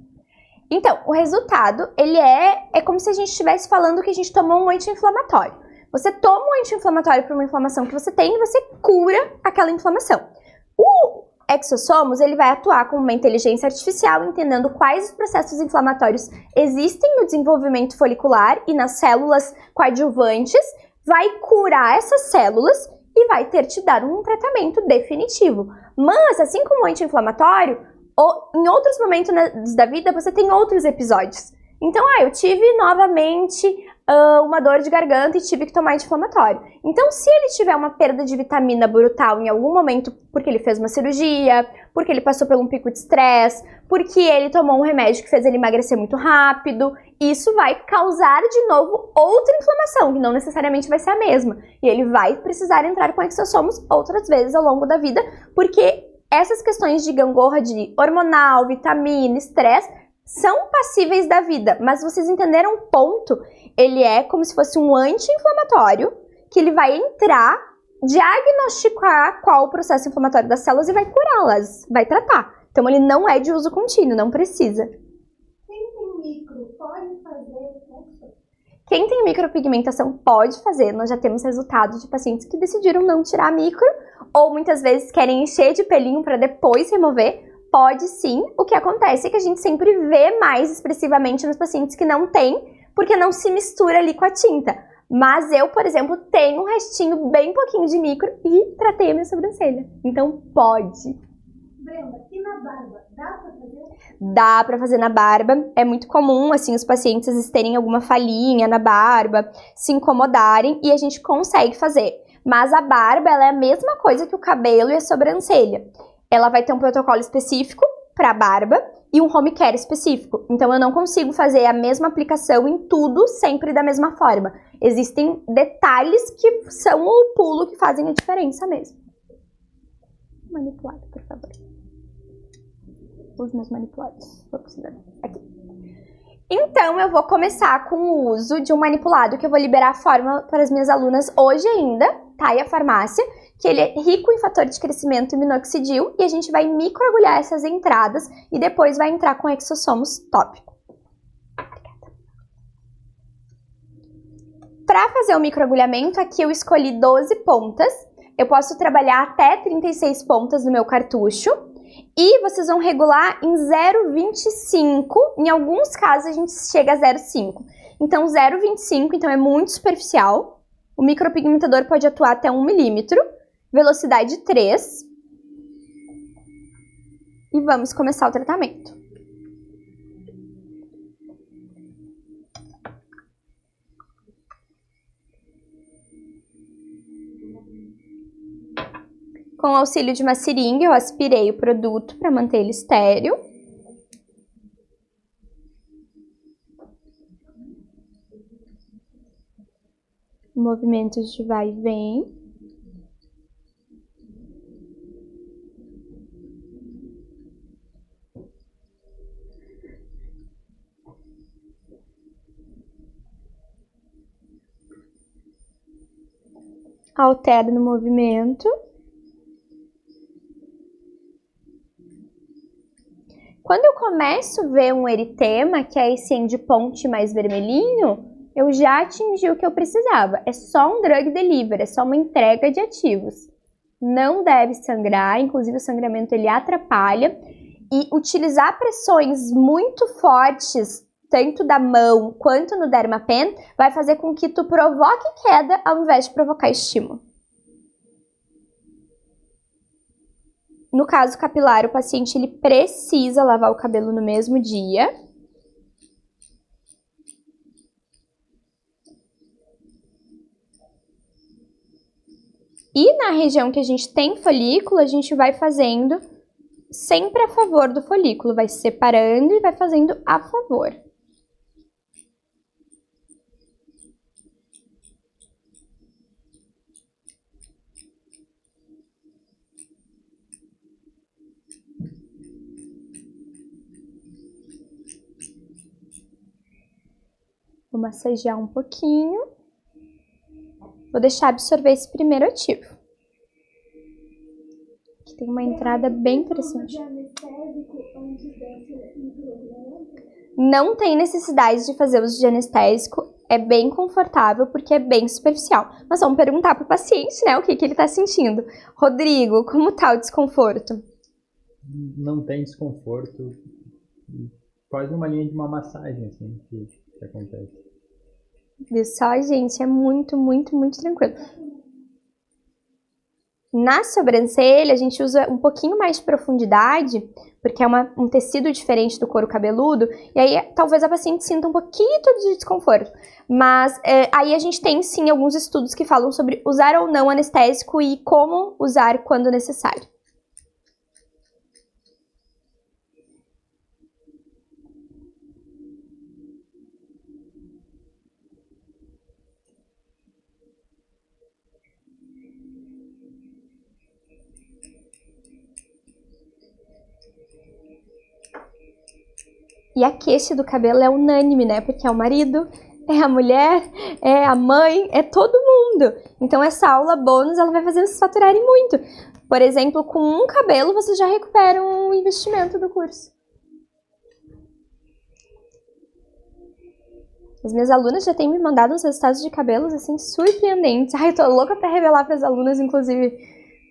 Então, o resultado, ele é como se a gente estivesse falando que a gente tomou um anti-inflamatório. Você toma um anti-inflamatório para uma inflamação que você tem e você cura aquela inflamação. O exossomos, ele vai atuar como uma inteligência artificial, entendendo quais os processos inflamatórios existem no desenvolvimento folicular e nas células coadjuvantes, vai curar essas células e vai te dar um tratamento definitivo. Mas, assim como o anti-inflamatório, em outros momentos da vida, você tem outros episódios. Então, eu tive novamente uma dor de garganta e tive que tomar anti-inflamatório. Então, se ele tiver uma perda de vitamina brutal em algum momento, porque ele fez uma cirurgia, porque ele passou por um pico de estresse, porque ele tomou um remédio que fez ele emagrecer muito rápido, isso vai causar de novo outra inflamação, que não necessariamente vai ser a mesma. E ele vai precisar entrar com exossomos outras vezes ao longo da vida, porque essas questões de gangorra de hormonal, vitamina, estresse, são passíveis da vida, mas vocês entenderam o ponto? Ele é como se fosse um anti-inflamatório, que ele vai entrar, diagnosticar qual o processo inflamatório das células e vai curá-las, vai tratar. Então ele não é de uso contínuo, não precisa. Quem tem micro pode fazer isso? Quem tem micropigmentação pode fazer, nós já temos resultados de pacientes que decidiram não tirar micro, ou muitas vezes querem encher de pelinho para depois remover. Pode sim, o que acontece é que a gente sempre vê mais expressivamente nos pacientes que não tem, porque não se mistura ali com a tinta. Mas eu, por exemplo, tenho um restinho bem pouquinho de micro e tratei a minha sobrancelha. Então pode. Brenda, e na barba, dá pra fazer? Dá pra fazer na barba, é muito comum, assim, os pacientes às vezes terem alguma falhinha na barba, se incomodarem e a gente consegue fazer. Mas a barba, ela é a mesma coisa que o cabelo e a sobrancelha. Ela vai ter um protocolo específico para a barba e um home care específico. Então, eu não consigo fazer a mesma aplicação em tudo sempre da mesma forma. Existem detalhes que são o pulo que fazem a diferença mesmo. Manipulado, por favor. Os meus manipulados. Vou precisar. Aqui. Então, eu vou começar com o uso de um manipulado que eu vou liberar a fórmula para as minhas alunas hoje ainda, tá? E a farmácia, que ele é rico em fator de crescimento e minoxidil, e a gente vai microagulhar essas entradas e depois vai entrar com exossomos tópico. Para fazer o microagulhamento, aqui eu escolhi 12 pontas. Eu posso trabalhar até 36 pontas no meu cartucho. E vocês vão regular em 0,25. Em alguns casos, a gente chega a 0,5. Então, 0,25 então é muito superficial. O micropigmentador pode atuar até 1 milímetro. Velocidade 3. E vamos começar o tratamento. Com o auxílio de uma seringa, eu aspirei o produto para manter ele estéril. Movimentos de vai e vem. Altero no movimento. Quando eu começo a ver um eritema, que é esse endpoint mais vermelhinho, eu já atingi o que eu precisava. É só um drug delivery, é só uma entrega de ativos. Não deve sangrar, inclusive o sangramento ele atrapalha. E utilizar pressões muito fortes, tanto da mão quanto no dermapen, vai fazer com que tu provoque queda ao invés de provocar estímulo. No caso capilar, o paciente ele precisa lavar o cabelo no mesmo dia. E na região que a gente tem folículo, a gente vai fazendo sempre a favor do folículo, vai separando e vai fazendo a favor. Vou massagear um pouquinho. Vou deixar absorver esse primeiro ativo. Aqui tem uma entrada bem interessante. Não tem necessidade de fazer uso de anestésico. É bem confortável porque é bem superficial. Mas vamos perguntar para o paciente, né, o que ele está sentindo. Rodrigo, como está o desconforto? Não tem desconforto. Quase uma linha de uma massagem, assim, que acontece. Viu só, gente? É muito, muito, muito tranquilo. Na sobrancelha, a gente usa um pouquinho mais de profundidade, porque é um tecido diferente do couro cabeludo, e aí talvez a paciente sinta um pouquinho de desconforto. Mas aí a gente tem, sim, alguns estudos que falam sobre usar ou não anestésico e como usar quando necessário. E a queixa do cabelo é unânime, né? Porque é o marido, é a mulher, é a mãe, é todo mundo. Então essa aula bônus, ela vai fazer vocês faturarem muito. Por exemplo, com um cabelo, você já recupera um investimento do curso. As minhas alunas já têm me mandado uns resultados de cabelos, assim, surpreendentes. Ai, eu tô louca pra revelar para as alunas, inclusive,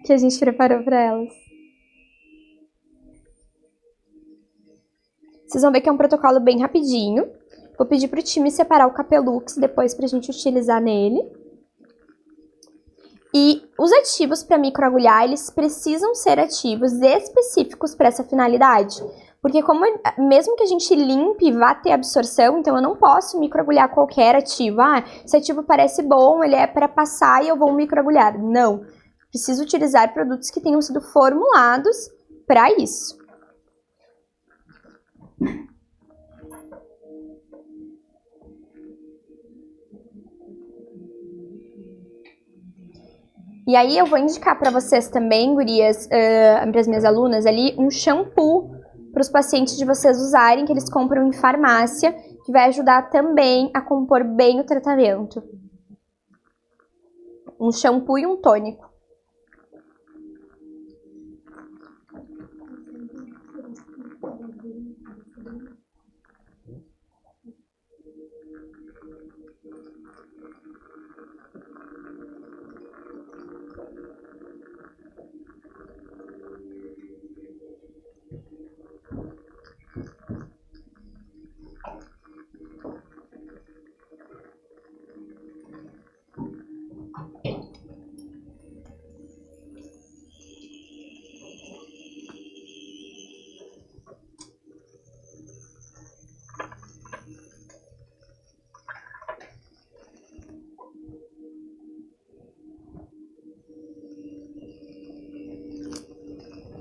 que a gente preparou para elas. Vocês vão ver que é um protocolo bem rapidinho. Vou pedir para o time separar o Capelux depois para a gente utilizar nele. E os ativos para microagulhar, eles precisam ser ativos específicos para essa finalidade. Porque mesmo que a gente limpe, vá ter absorção, então eu não posso microagulhar qualquer ativo. Ah, esse ativo parece bom, ele é para passar e eu vou microagulhar. Não. Preciso utilizar produtos que tenham sido formulados para isso. E aí eu vou indicar para vocês também, gurias, para as minhas alunas ali, um shampoo para os pacientes de vocês usarem, que eles compram em farmácia, que vai ajudar também a compor bem o tratamento. Um shampoo e um tônico.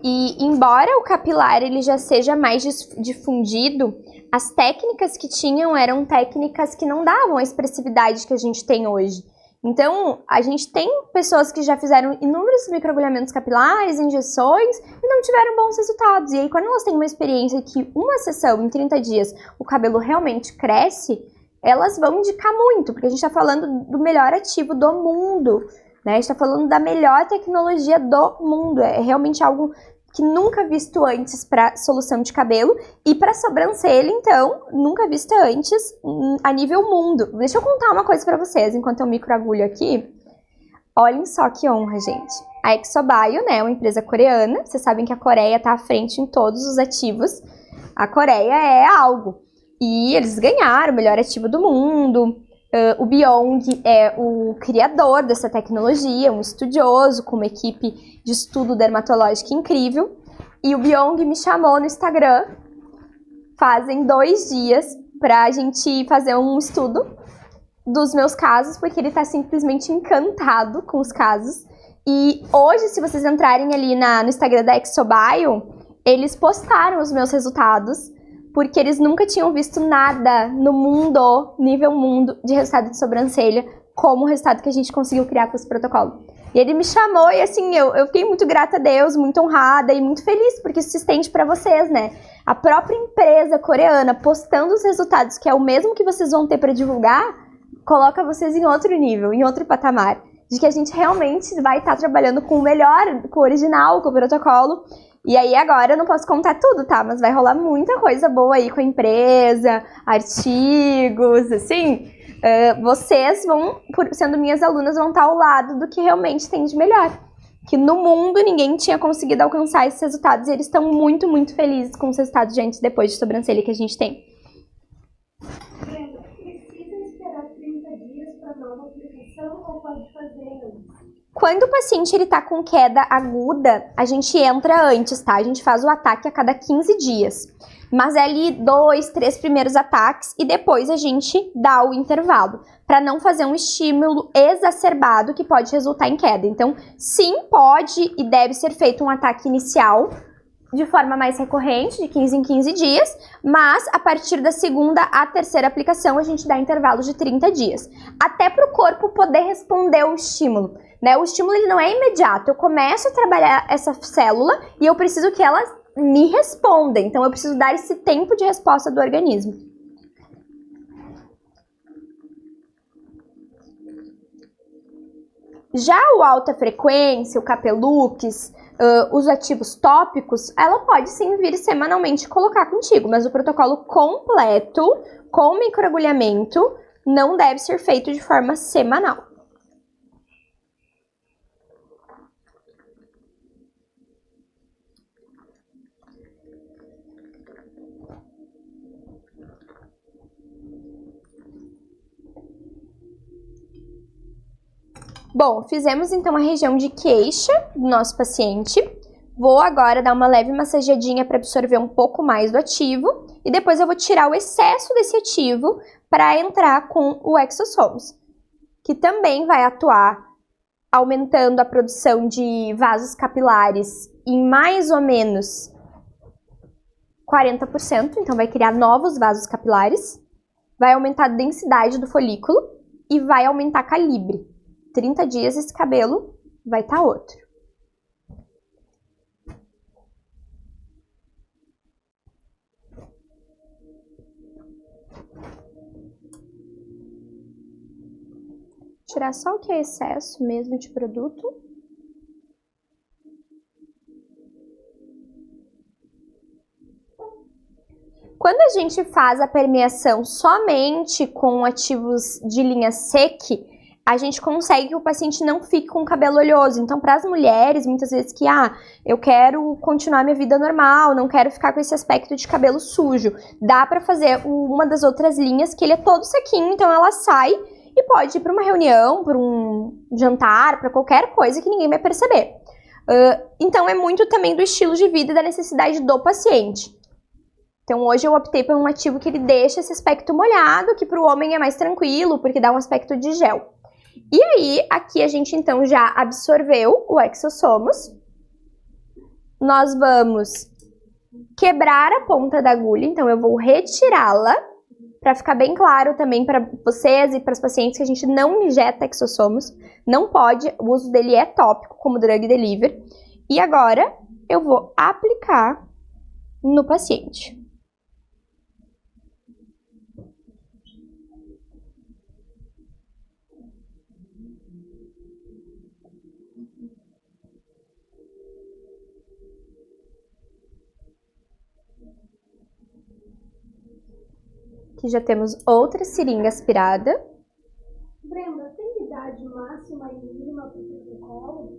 E embora o capilar ele já seja mais difundido, as técnicas que tinham eram técnicas que não davam a expressividade que a gente tem hoje. Então, a gente tem pessoas que já fizeram inúmeros microagulhamentos capilares, injeções, e não tiveram bons resultados. E aí, quando elas têm uma experiência que uma sessão, em 30 dias, o cabelo realmente cresce, elas vão indicar muito, porque a gente está falando do melhor ativo do mundo, né? A gente está falando da melhor tecnologia do mundo. É realmente algo que nunca visto antes para solução de cabelo. E para sobrancelha, então, nunca vista antes a nível mundo. Deixa eu contar uma coisa para vocês, enquanto eu microagulho aqui. Olhem só que honra, gente. A Exobio, né, é uma empresa coreana. Vocês sabem que a Coreia está à frente em todos os ativos. A Coreia é algo. E eles ganharam o melhor ativo do mundo. O Byung é o criador dessa tecnologia, um estudioso com uma equipe de estudo dermatológico incrível. E o Byung me chamou no Instagram fazem 2 dias pra gente fazer um estudo dos meus casos, porque ele tá simplesmente encantado com os casos. E hoje, se vocês entrarem ali no Instagram da Exobio, eles postaram os meus resultados, porque eles nunca tinham visto nada no mundo, nível mundo, de resultado de sobrancelha, como o resultado que a gente conseguiu criar com esse protocolo. E ele me chamou e assim, eu fiquei muito grata a Deus, muito honrada e muito feliz, porque isso se estende para vocês, né? A própria empresa coreana postando os resultados, que é o mesmo que vocês vão ter para divulgar, coloca vocês em outro nível, em outro patamar. De que a gente realmente vai estar trabalhando com o melhor, com o original, com o protocolo. E aí agora eu não posso contar tudo, tá? Mas vai rolar muita coisa boa aí com a empresa, artigos, assim. Vocês vão, sendo minhas alunas, vão estar ao lado do que realmente tem de melhor. Que no mundo ninguém tinha conseguido alcançar esses resultados e eles estão muito, muito felizes com os resultados de antes e depois de sobrancelha que a gente tem. Brenda, precisa esperar 30 dias para nova aplicação ou pode fazer antes? Quando o paciente ele tá com queda aguda, a gente entra antes, tá? A gente faz o ataque a cada 15 dias. Mas é ali 2, 3 primeiros ataques e depois a gente dá o intervalo, para não fazer um estímulo exacerbado que pode resultar em queda. Então, sim, pode e deve ser feito um ataque inicial de forma mais recorrente, de 15 em 15 dias, mas a partir da segunda à terceira aplicação a gente dá intervalos de 30 dias, até para o corpo poder responder ao estímulo, né? O estímulo ele não é imediato, eu começo a trabalhar essa célula e eu preciso que ela me responda, então eu preciso dar esse tempo de resposta do organismo. Já o alta frequência, o Capelux, os ativos tópicos, ela pode sim vir semanalmente colocar contigo, mas o protocolo completo, com microagulhamento, não deve ser feito de forma semanal. Bom, fizemos então a região de queixa do nosso paciente. Vou agora dar uma leve massageadinha para absorver um pouco mais do ativo e depois eu vou tirar o excesso desse ativo para entrar com o Exosomes, que também vai atuar aumentando a produção de vasos capilares em mais ou menos 40%, então vai criar novos vasos capilares, vai aumentar a densidade do folículo e vai aumentar calibre. 30 dias esse cabelo vai estar outro. Tirar só o que é excesso mesmo de produto. Quando a gente faz a permeação somente com ativos de linha SEC, a gente consegue que o paciente não fique com o cabelo oleoso. Então, para as mulheres, muitas vezes que, eu quero continuar minha vida normal, não quero ficar com esse aspecto de cabelo sujo. Dá para fazer uma das outras linhas, que ele é todo sequinho, então ela sai e pode ir para uma reunião, para um jantar, para qualquer coisa que ninguém vai perceber. Então, é muito também do estilo de vida e da necessidade do paciente. Então, hoje eu optei por um ativo que ele deixa esse aspecto molhado, que para o homem é mais tranquilo, porque dá um aspecto de gel. E aí, aqui a gente então já absorveu o Exosomes. Nós vamos quebrar a ponta da agulha, então eu vou retirá-la, para ficar bem claro também para vocês e para os pacientes que a gente não injeta Exosomes, não pode, o uso dele é tópico, como drug delivery. E agora eu vou aplicar no paciente. Aqui já temos outra seringa aspirada. Brenda, tem idade máxima e mínima para o protocolo?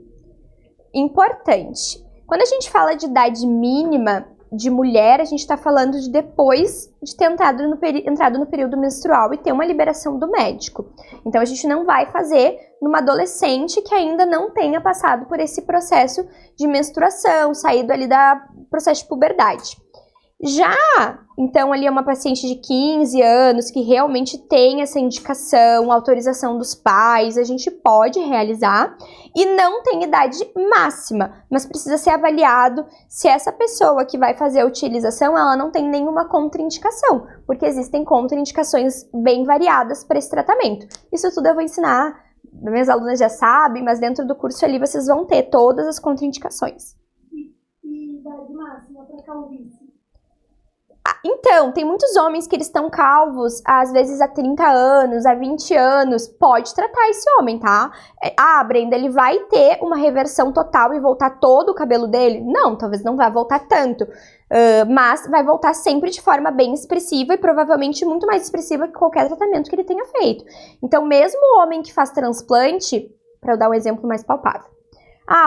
Importante. Quando a gente fala de idade mínima de mulher, a gente está falando de depois de ter entrado no período menstrual e ter uma liberação do médico. Então, a gente não vai fazer numa adolescente que ainda não tenha passado por esse processo de menstruação, saído ali do processo de puberdade. Já, então, ali é uma paciente de 15 anos que realmente tem essa indicação, autorização dos pais, a gente pode realizar e não tem idade máxima, mas precisa ser avaliado se essa pessoa que vai fazer a utilização, ela não tem nenhuma contraindicação, porque existem contraindicações bem variadas para esse tratamento. Isso tudo eu vou ensinar, minhas alunas já sabem, mas dentro do curso ali vocês vão ter todas as contraindicações. E idade máxima para calvície? Então, tem muitos homens que eles estão calvos, às vezes há 30 anos, há 20 anos, pode tratar esse homem, tá? Ah, Brenda, ele vai ter uma reversão total e voltar todo o cabelo dele? Não, talvez não vá voltar tanto, mas vai voltar sempre de forma bem expressiva e provavelmente muito mais expressiva que qualquer tratamento que ele tenha feito. Então, mesmo o homem que faz transplante, para eu dar um exemplo mais palpável,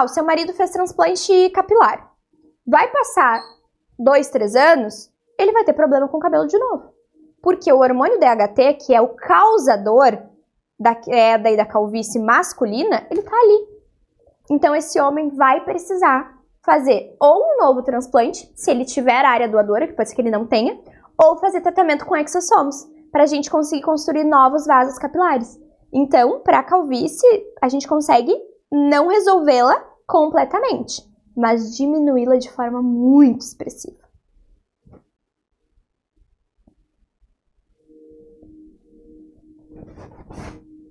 o seu marido fez transplante capilar, vai passar 2, 3 anos, ele vai ter problema com o cabelo de novo. Porque o hormônio DHT, que é o causador da calvície masculina, ele tá ali. Então, esse homem vai precisar fazer ou um novo transplante, se ele tiver área doadora, que pode ser que ele não tenha, ou fazer tratamento com exossomos, para a gente conseguir construir novos vasos capilares. Então, para a calvície, a gente consegue não resolvê-la completamente, mas diminuí-la de forma muito expressiva.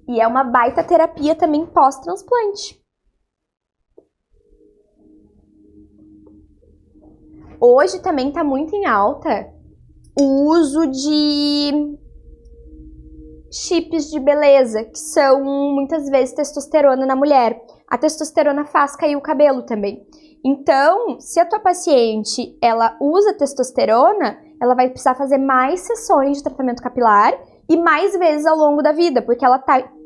E é uma baita terapia também pós-transplante. Hoje também está muito em alta o uso de chips de beleza, que são muitas vezes testosterona na mulher. A testosterona faz cair o cabelo também. Então, se a tua paciente ela usa testosterona, ela vai precisar fazer mais sessões de tratamento capilar e mais vezes ao longo da vida, porque ela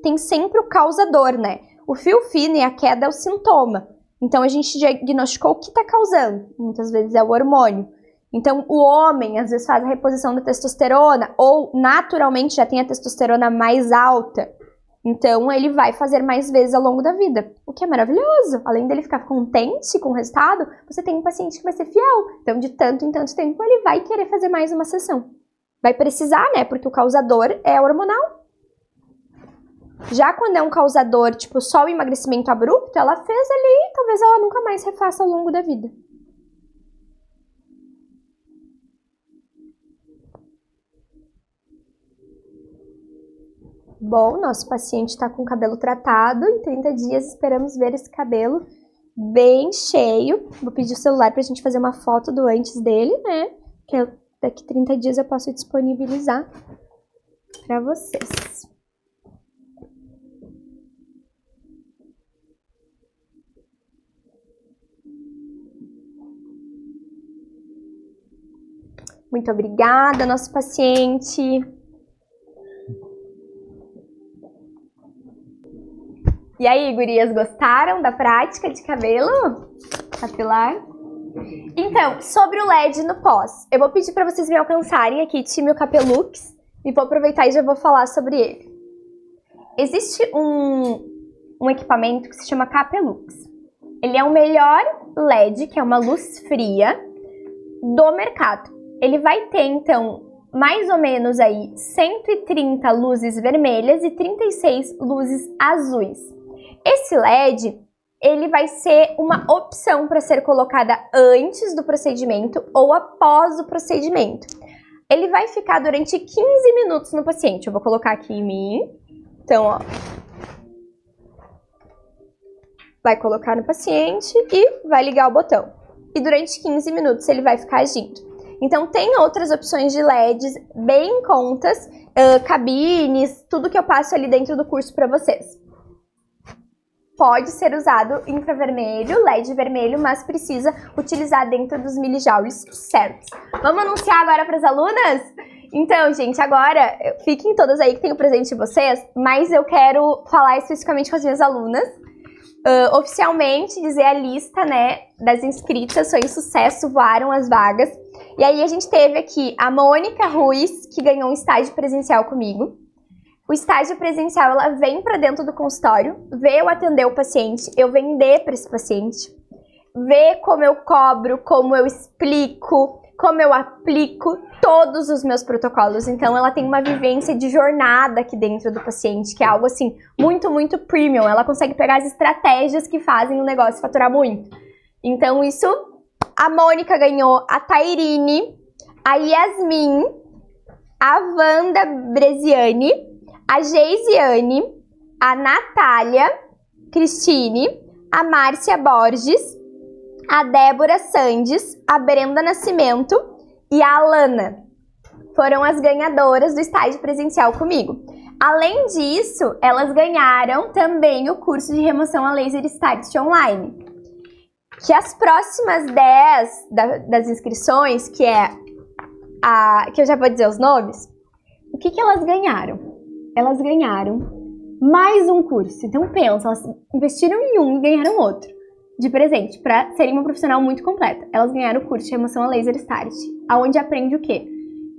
tem sempre o causador, né? O fio fino e a queda é o sintoma. Então, a gente diagnosticou o que está causando. Muitas vezes é o hormônio. Então, o homem, às vezes, faz a reposição da testosterona ou, naturalmente, já tem a testosterona mais alta. Então, ele vai fazer mais vezes ao longo da vida, o que é maravilhoso. Além dele ficar contente com o resultado, você tem um paciente que vai ser fiel. Então, de tanto em tanto tempo, ele vai querer fazer mais uma sessão. Vai precisar, né? Porque o causador é hormonal. Já quando é um causador, tipo, só o emagrecimento abrupto, ela fez ali, talvez ela nunca mais refaça ao longo da vida. Bom, nosso paciente está com o cabelo tratado. Em 30 dias esperamos ver esse cabelo bem cheio. Vou pedir o celular para a gente fazer uma foto do antes dele, né? Que daqui 30 dias eu posso disponibilizar para vocês. Muito obrigada, nosso paciente. E aí, gurias, gostaram da prática de cabelo capilar? Então, sobre o LED no pós, eu vou pedir para vocês me alcançarem aqui, time Capelux, e vou aproveitar e já vou falar sobre ele. Existe um equipamento que se chama Capelux. Ele é o melhor LED, que é uma luz fria, do mercado. Ele vai ter, então, mais ou menos aí 130 luzes vermelhas e 36 luzes azuis. Esse LED, ele vai ser uma opção para ser colocada antes do procedimento ou após o procedimento. Ele vai ficar durante 15 minutos no paciente. Eu vou colocar aqui em mim. Então, ó. Vai colocar no paciente e vai ligar o botão. E durante 15 minutos ele vai ficar agindo. Então, tem outras opções de LEDs bem em contas, cabines, tudo que eu passo ali dentro do curso para vocês. Pode ser usado infravermelho, LED vermelho, mas precisa utilizar dentro dos milijoules certos. Vamos anunciar agora para as alunas? Então, gente, agora, fiquem todas aí que tem o presente de vocês, mas eu quero falar especificamente com as minhas alunas. Oficialmente, dizer a lista, né, das inscritas, foi um sucesso, voaram as vagas. E aí a gente teve aqui a Mônica Ruiz, que ganhou um estágio presencial comigo. O estágio presencial, ela vem para dentro do consultório, vê eu atender o paciente, eu vender para esse paciente, vê como eu cobro, como eu explico, como eu aplico todos os meus protocolos. Então, ela tem uma vivência de jornada aqui dentro do paciente, que é algo, assim, muito, muito premium. Ela consegue pegar as estratégias que fazem o negócio faturar muito. Então, isso, a Mônica ganhou, a Tairine, a Yasmin, a Wanda Breziani, a Geisiane, a Natália Cristine, a Márcia Borges, a Débora Sandes, a Brenda Nascimento e a Alana. Foram as ganhadoras do estágio presencial comigo. Além disso, elas ganharam também o curso de remoção a laser Start online. Que as próximas 10 das inscrições, que é que eu já vou dizer os nomes, o que elas ganharam? Elas ganharam mais um curso. Então pensa, elas investiram em um e ganharam outro de presente, para serem uma profissional muito completa. Elas ganharam o curso de remoção a laser Start, onde aprende o quê?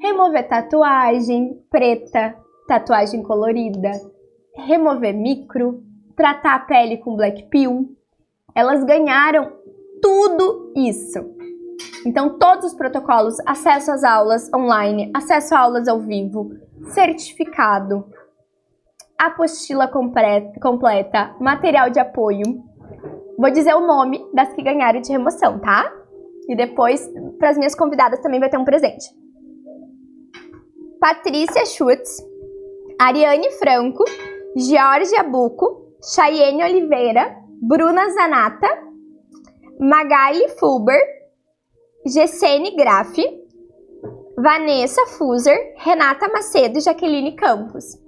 Remover tatuagem preta, tatuagem colorida, remover micro, tratar a pele com black pill. Elas ganharam tudo isso. Então, todos os protocolos, acesso às aulas online, acesso a aulas ao vivo, certificado, apostila completa, material de apoio. Vou dizer o nome das que ganharam de remoção, tá? E depois, para as minhas convidadas, também vai ter um presente. Patrícia Schutz, Ariane Franco, Georgia Buco, Chayenne Oliveira, Bruna Zanata, Magali Fulber, Gessene Graffi, Vanessa Fuser, Renata Macedo e Jaqueline Campos.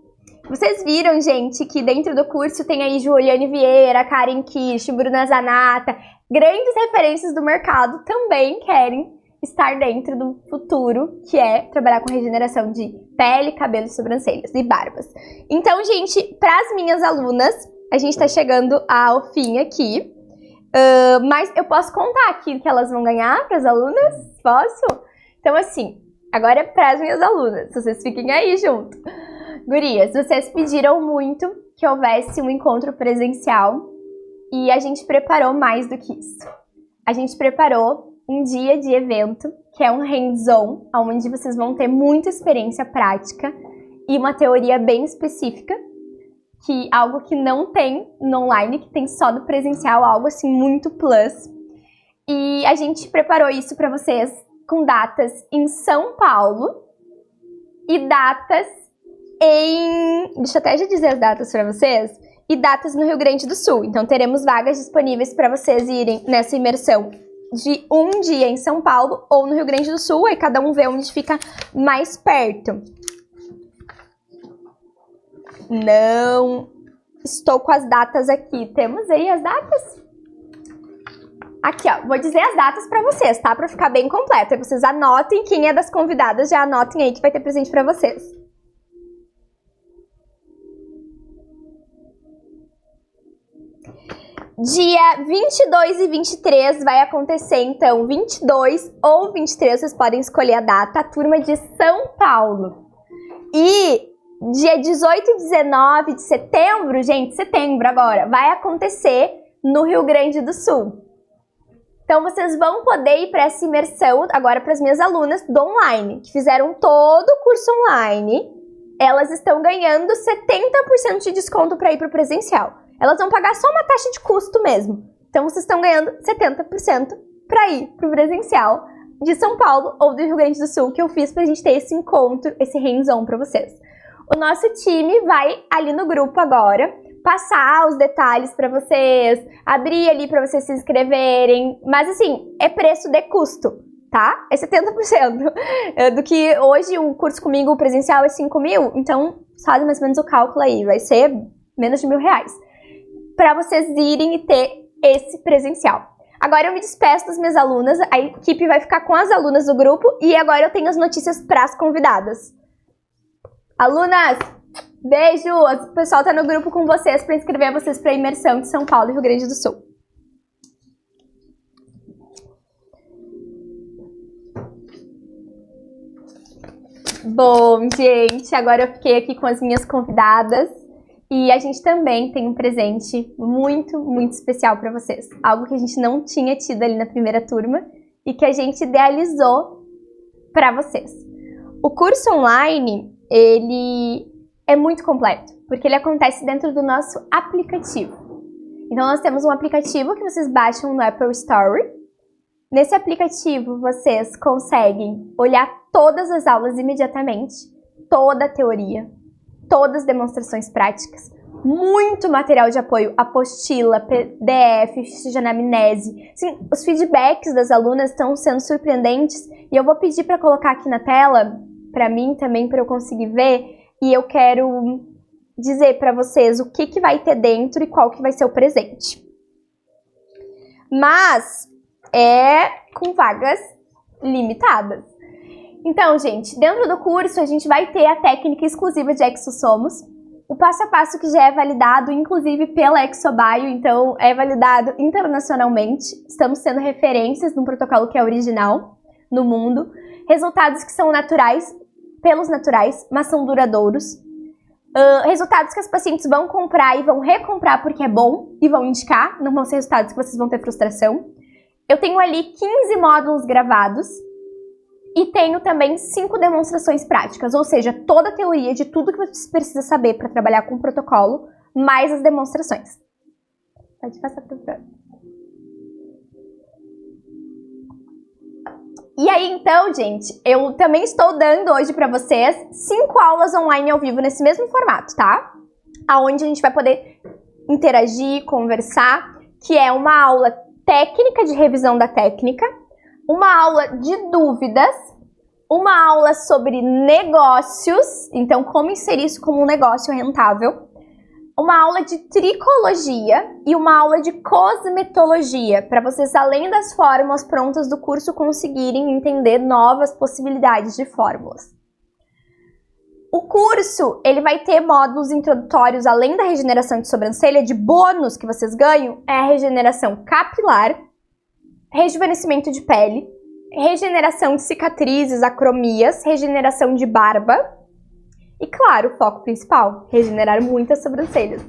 Vocês viram, gente, que dentro do curso tem aí Juliane Vieira, Karen Kish, Bruna Zanata, grandes referências do mercado também querem estar dentro do futuro, que é trabalhar com regeneração de pele, cabelo, sobrancelhas e barbas. Então, gente, para as minhas alunas, a gente está chegando ao fim aqui, mas eu posso contar aqui que elas vão ganhar para as alunas? Posso? Então, assim, agora é para as minhas alunas, vocês fiquem aí junto. Gurias, vocês pediram muito que houvesse um encontro presencial e a gente preparou mais do que isso. A gente preparou um dia de evento, que é um hands-on, onde vocês vão ter muita experiência prática e uma teoria bem específica, que algo que não tem no online, que tem só no presencial, algo assim muito plus. E a gente preparou isso para vocês com datas em São Paulo e datas deixa eu até já dizer as datas para vocês, e datas no Rio Grande do Sul. Então, teremos vagas disponíveis para vocês irem nessa imersão de um dia em São Paulo ou no Rio Grande do Sul, aí cada um vê onde fica mais perto. Não estou com as datas aqui. Temos aí as datas? Aqui, ó, vou dizer as datas para vocês, tá? Para ficar bem completo. Aí vocês anotem, quem é das convidadas, já anotem aí que vai ter presente para vocês. Dia 22 e 23 vai acontecer, então, 22 ou 23, vocês podem escolher a data, a turma de São Paulo. E dia 18 e 19 de setembro, gente, setembro agora, vai acontecer no Rio Grande do Sul. Então, vocês vão poder ir para essa imersão agora para as minhas alunas do online, que fizeram todo o curso online. Elas estão ganhando 70% de desconto para ir para o presencial. Elas vão pagar só uma taxa de custo mesmo. Então, vocês estão ganhando 70% para ir para o presencial de São Paulo ou do Rio Grande do Sul, que eu fiz para a gente ter esse encontro, esse hands-on para vocês. O nosso time vai ali no grupo agora passar os detalhes para vocês, abrir ali para vocês se inscreverem, mas assim, é preço de custo, tá? É 70%. Do que hoje o curso comigo presencial é 5 mil, então faz mais ou menos o cálculo aí, vai ser menos de R$1.000. Para vocês irem e ter esse presencial. Agora eu me despeço das minhas alunas, a equipe vai ficar com as alunas do grupo e agora eu tenho as notícias para as convidadas. Alunas, beijo! O pessoal tá no grupo com vocês para inscrever vocês para a imersão de São Paulo e Rio Grande do Sul. Bom, gente, agora eu fiquei aqui com as minhas convidadas e a gente também tem um presente muito, muito especial para vocês. Algo que a gente não tinha tido ali na primeira turma e que a gente idealizou para vocês. O curso online, ele é muito completo, porque ele acontece dentro do nosso aplicativo. Então, nós temos um aplicativo que vocês baixam no Apple Store. Nesse aplicativo, vocês conseguem olhar todas as aulas imediatamente, toda a teoria, todas as demonstrações práticas, muito material de apoio, apostila, PDF, ficha de anamnese. Sim, os feedbacks das alunas estão sendo surpreendentes e eu vou pedir para colocar aqui na tela, para mim também, para eu conseguir ver, e eu quero dizer para vocês o que vai ter dentro e qual que vai ser o presente. Mas é com vagas limitadas. Então, gente, dentro do curso a gente vai ter a técnica exclusiva de Exosomos, o passo a passo que já é validado, inclusive pela Exobio, então é validado internacionalmente. Estamos sendo referências num protocolo que é original no mundo. Resultados que são naturais, pelos naturais, mas são duradouros. Resultados que as pacientes vão comprar e vão recomprar porque é bom e vão indicar, não vão ser resultados que vocês vão ter frustração. Eu tenho ali 15 módulos gravados e tenho também 5 demonstrações práticas, ou seja, toda a teoria de tudo que você precisa saber para trabalhar com o protocolo, mais as demonstrações. Pode passar para o próximo. E aí, então, gente, eu também estou dando hoje para vocês 5 aulas online ao vivo nesse mesmo formato, tá? Aonde a gente vai poder interagir, conversar, que é uma aula técnica de revisão da técnica, uma aula de dúvidas, uma aula sobre negócios, então como inserir isso como um negócio rentável, uma aula de tricologia e uma aula de cosmetologia, para vocês, além das fórmulas prontas do curso, conseguirem entender novas possibilidades de fórmulas. O curso, ele vai ter módulos introdutórios, além da regeneração de sobrancelha, de bônus que vocês ganham, é a regeneração capilar, rejuvenescimento de pele, regeneração de cicatrizes, acromias, regeneração de barba e, claro, o foco principal, regenerar muitas sobrancelhas.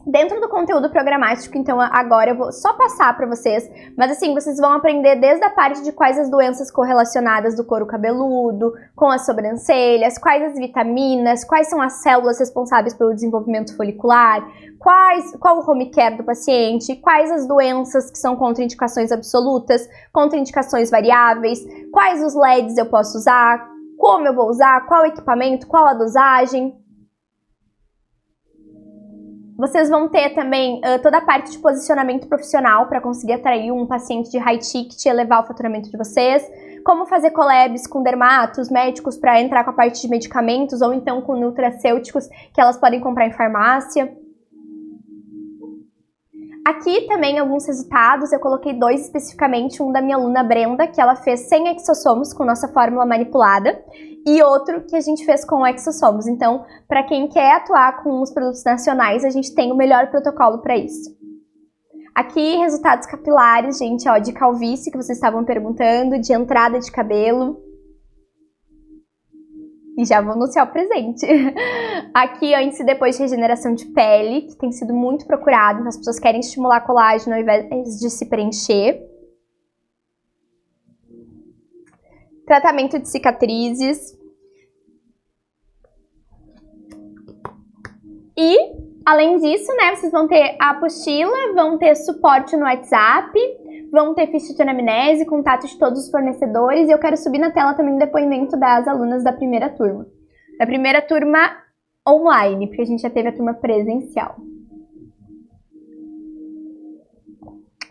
Dentro do conteúdo programático, então, agora eu vou só passar para vocês, mas assim, vocês vão aprender desde a parte de quais as doenças correlacionadas do couro cabeludo, com as sobrancelhas, quais as vitaminas, quais são as células responsáveis pelo desenvolvimento folicular, qual o home care do paciente, quais as doenças que são contraindicações absolutas, contraindicações variáveis, quais os LEDs eu posso usar, como eu vou usar, qual equipamento, qual a dosagem. Vocês vão ter também toda a parte de posicionamento profissional para conseguir atrair um paciente de high ticket e elevar o faturamento de vocês. Como fazer collabs com dermatos, médicos para entrar com a parte de medicamentos ou então com nutracêuticos que elas podem comprar em farmácia. Aqui também alguns resultados, eu coloquei 2 especificamente, um da minha aluna Brenda, que ela fez sem exossomos com nossa fórmula manipulada, e outro que a gente fez com exossomos. Então, para quem quer atuar com os produtos nacionais, a gente tem o melhor protocolo para isso. Aqui, resultados capilares, gente, ó, de calvície, que vocês estavam perguntando, de entrada de cabelo. E já vou anunciar o presente. Aqui, antes e depois de regeneração de pele, que tem sido muito procurado. Então, as pessoas querem estimular colágeno ao invés de se preencher. Tratamento de cicatrizes. E, além disso, né, vocês vão ter a apostila, vão ter suporte no WhatsApp, vão ter ficha de anamnese, contato de todos os fornecedores, e eu quero subir na tela também o depoimento das alunas da primeira turma. Da primeira turma online, porque a gente já teve a turma presencial.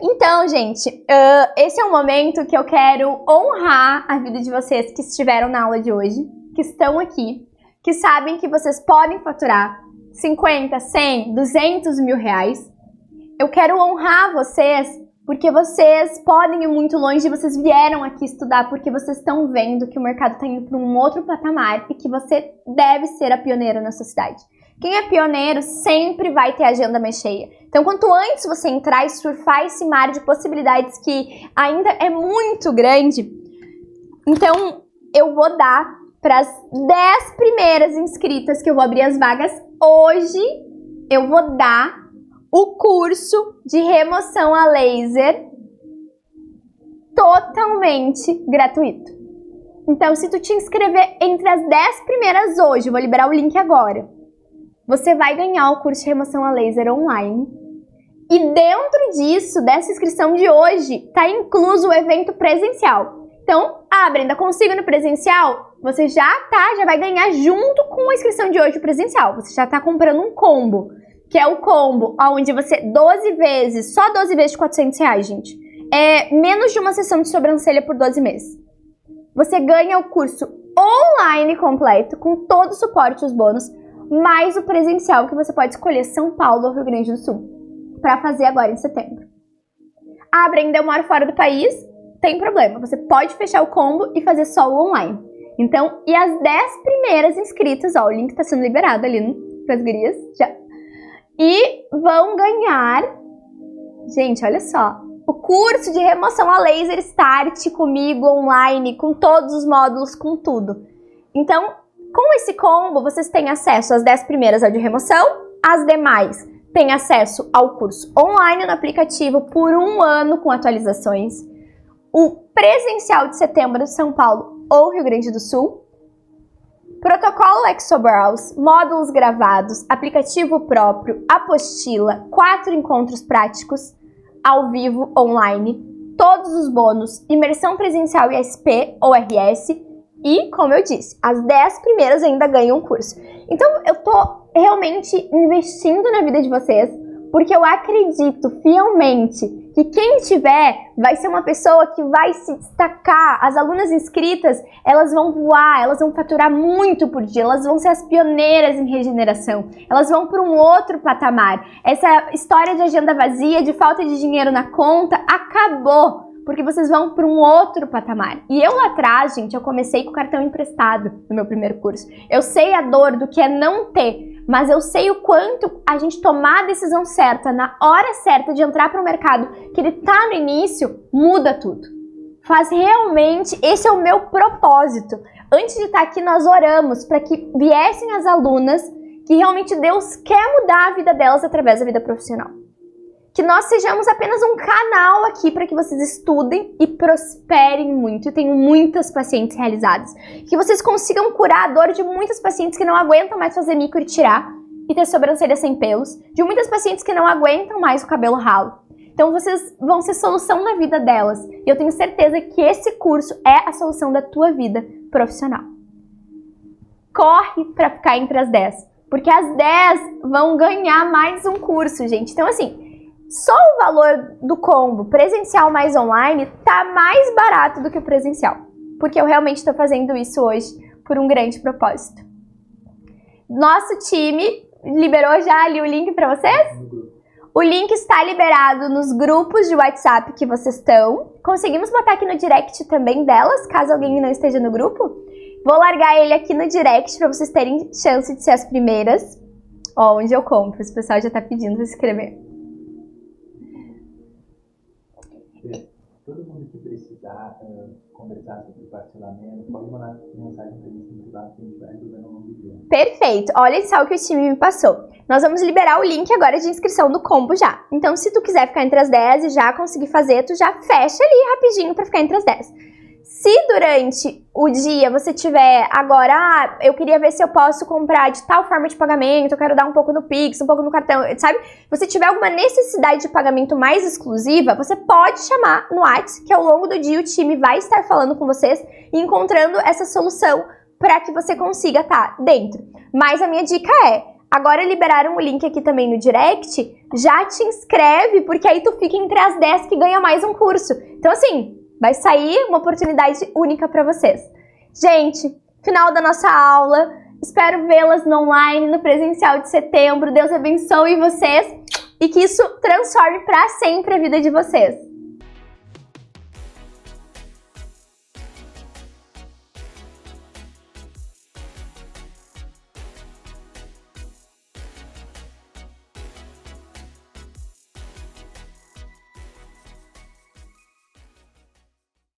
Então, gente, esse é o momento que eu quero honrar a vida de vocês que estiveram na aula de hoje, que estão aqui, que sabem que vocês podem faturar 50, 100, 200 mil reais eu quero honrar vocês, porque vocês podem ir muito longe, vocês vieram aqui estudar porque vocês estão vendo que o mercado está indo para um outro patamar e que você deve ser a pioneira na sua cidade. Quem é pioneiro sempre vai ter a agenda mais cheia. Então, quanto antes você entrar e surfar esse mar de possibilidades que ainda é muito grande, então eu vou dar para as 10 primeiras inscritas que eu vou abrir as vagas hoje, eu vou dar o curso de remoção a laser totalmente gratuito. Então, se tu te inscrever entre as 10 primeiras hoje, eu vou liberar o link agora, você vai ganhar o curso de remoção a laser online. E dentro disso, dessa inscrição de hoje, tá incluso o evento presencial. Então, Brenda, consigo no presencial? Você já vai ganhar junto com a inscrição de hoje o presencial. Você já tá comprando um combo, que é o combo onde você 12 vezes, só 12 vezes de R$400, gente. É menos de uma sessão de sobrancelha por 12 meses. Você ganha o curso online completo, com todo o suporte e os bônus, mais o presencial que você pode escolher São Paulo ou Rio Grande do Sul, para fazer agora em setembro. Brenda, eu moro fora do país, tem problema, você pode fechar o combo e fazer só o online. Então, e as 10 primeiras inscritas, o link está sendo liberado ali para as gurias, já. E vão ganhar, gente, olha só, o curso de remoção a laser Start comigo online, com todos os módulos, com tudo. Então, com esse combo, vocês têm acesso às 10 primeiras ao de remoção, as demais têm acesso ao curso online no aplicativo por 1 ano com atualizações, o presencial de setembro de São Paulo ou Rio Grande do Sul, protocolo Exobrows, módulos gravados, aplicativo próprio, apostila, 4 encontros práticos, ao vivo, online, todos os bônus, imersão presencial ISP ou RS, e, como eu disse, as 10 primeiras ainda ganham um curso. Então, eu tô realmente investindo na vida de vocês, porque eu acredito fielmente que quem tiver vai ser uma pessoa que vai se destacar. As alunas inscritas, elas vão voar, elas vão faturar muito por dia, elas vão ser as pioneiras em regeneração, elas vão para um outro patamar. Essa história de agenda vazia, de falta de dinheiro na conta, acabou. Porque vocês vão para um outro patamar. E eu lá atrás, gente, eu comecei com cartão emprestado no meu primeiro curso. Eu sei a dor do que é não ter, mas eu sei o quanto a gente tomar a decisão certa, na hora certa de entrar para o mercado, que ele tá no início, muda tudo. Faz realmente, esse é o meu propósito. Antes de estar aqui, nós oramos para que viessem as alunas que realmente Deus quer mudar a vida delas através da vida profissional. Que nós sejamos apenas um canal aqui para que vocês estudem e prosperem muito e tenham muitas pacientes realizadas. Que vocês consigam curar a dor de muitas pacientes que não aguentam mais fazer micro e tirar e ter sobrancelha sem pelos. De muitas pacientes que não aguentam mais o cabelo ralo. Então vocês vão ser solução na vida delas. E eu tenho certeza que esse curso é a solução da tua vida profissional. Corre para ficar entre as 10. Porque as 10 vão ganhar mais um curso, gente. Então assim, só o valor do combo presencial mais online tá mais barato do que o presencial. Porque eu realmente estou fazendo isso hoje por um grande propósito. Nosso time liberou já ali o link para vocês? O link está liberado nos grupos de WhatsApp que vocês estão. Conseguimos botar aqui no direct também delas, caso alguém não esteja no grupo? Vou largar ele aqui no direct para vocês terem chance de ser as primeiras. Onde eu compro, o pessoal já tá pedindo para se inscrever. Todo mundo que precisar conversar sobre parcelamento, pode mandar mensagem para a gente no privado que a gente vai ajudando ao longo do dia. Perfeito! Olha só o que o time me passou. Nós vamos liberar o link agora de inscrição do combo já. Então, se tu quiser ficar entre as 10 e já conseguir fazer, tu já fecha ali rapidinho para ficar entre as 10. Se durante o dia você tiver agora, eu queria ver se eu posso comprar de tal forma de pagamento, eu quero dar um pouco no Pix, um pouco no cartão, sabe? Você tiver alguma necessidade de pagamento mais exclusiva, você pode chamar no WhatsApp, que ao longo do dia o time vai estar falando com vocês e encontrando essa solução para que você consiga estar dentro. Mas a minha dica é, agora liberaram o link aqui também no direct, já te inscreve, porque aí tu fica entre as 10 que ganha mais um curso. Então assim, vai sair uma oportunidade única para vocês. Gente, final da nossa aula. Espero vê-las no online, no presencial de setembro. Deus abençoe vocês. e que isso transforme para sempre a vida de vocês.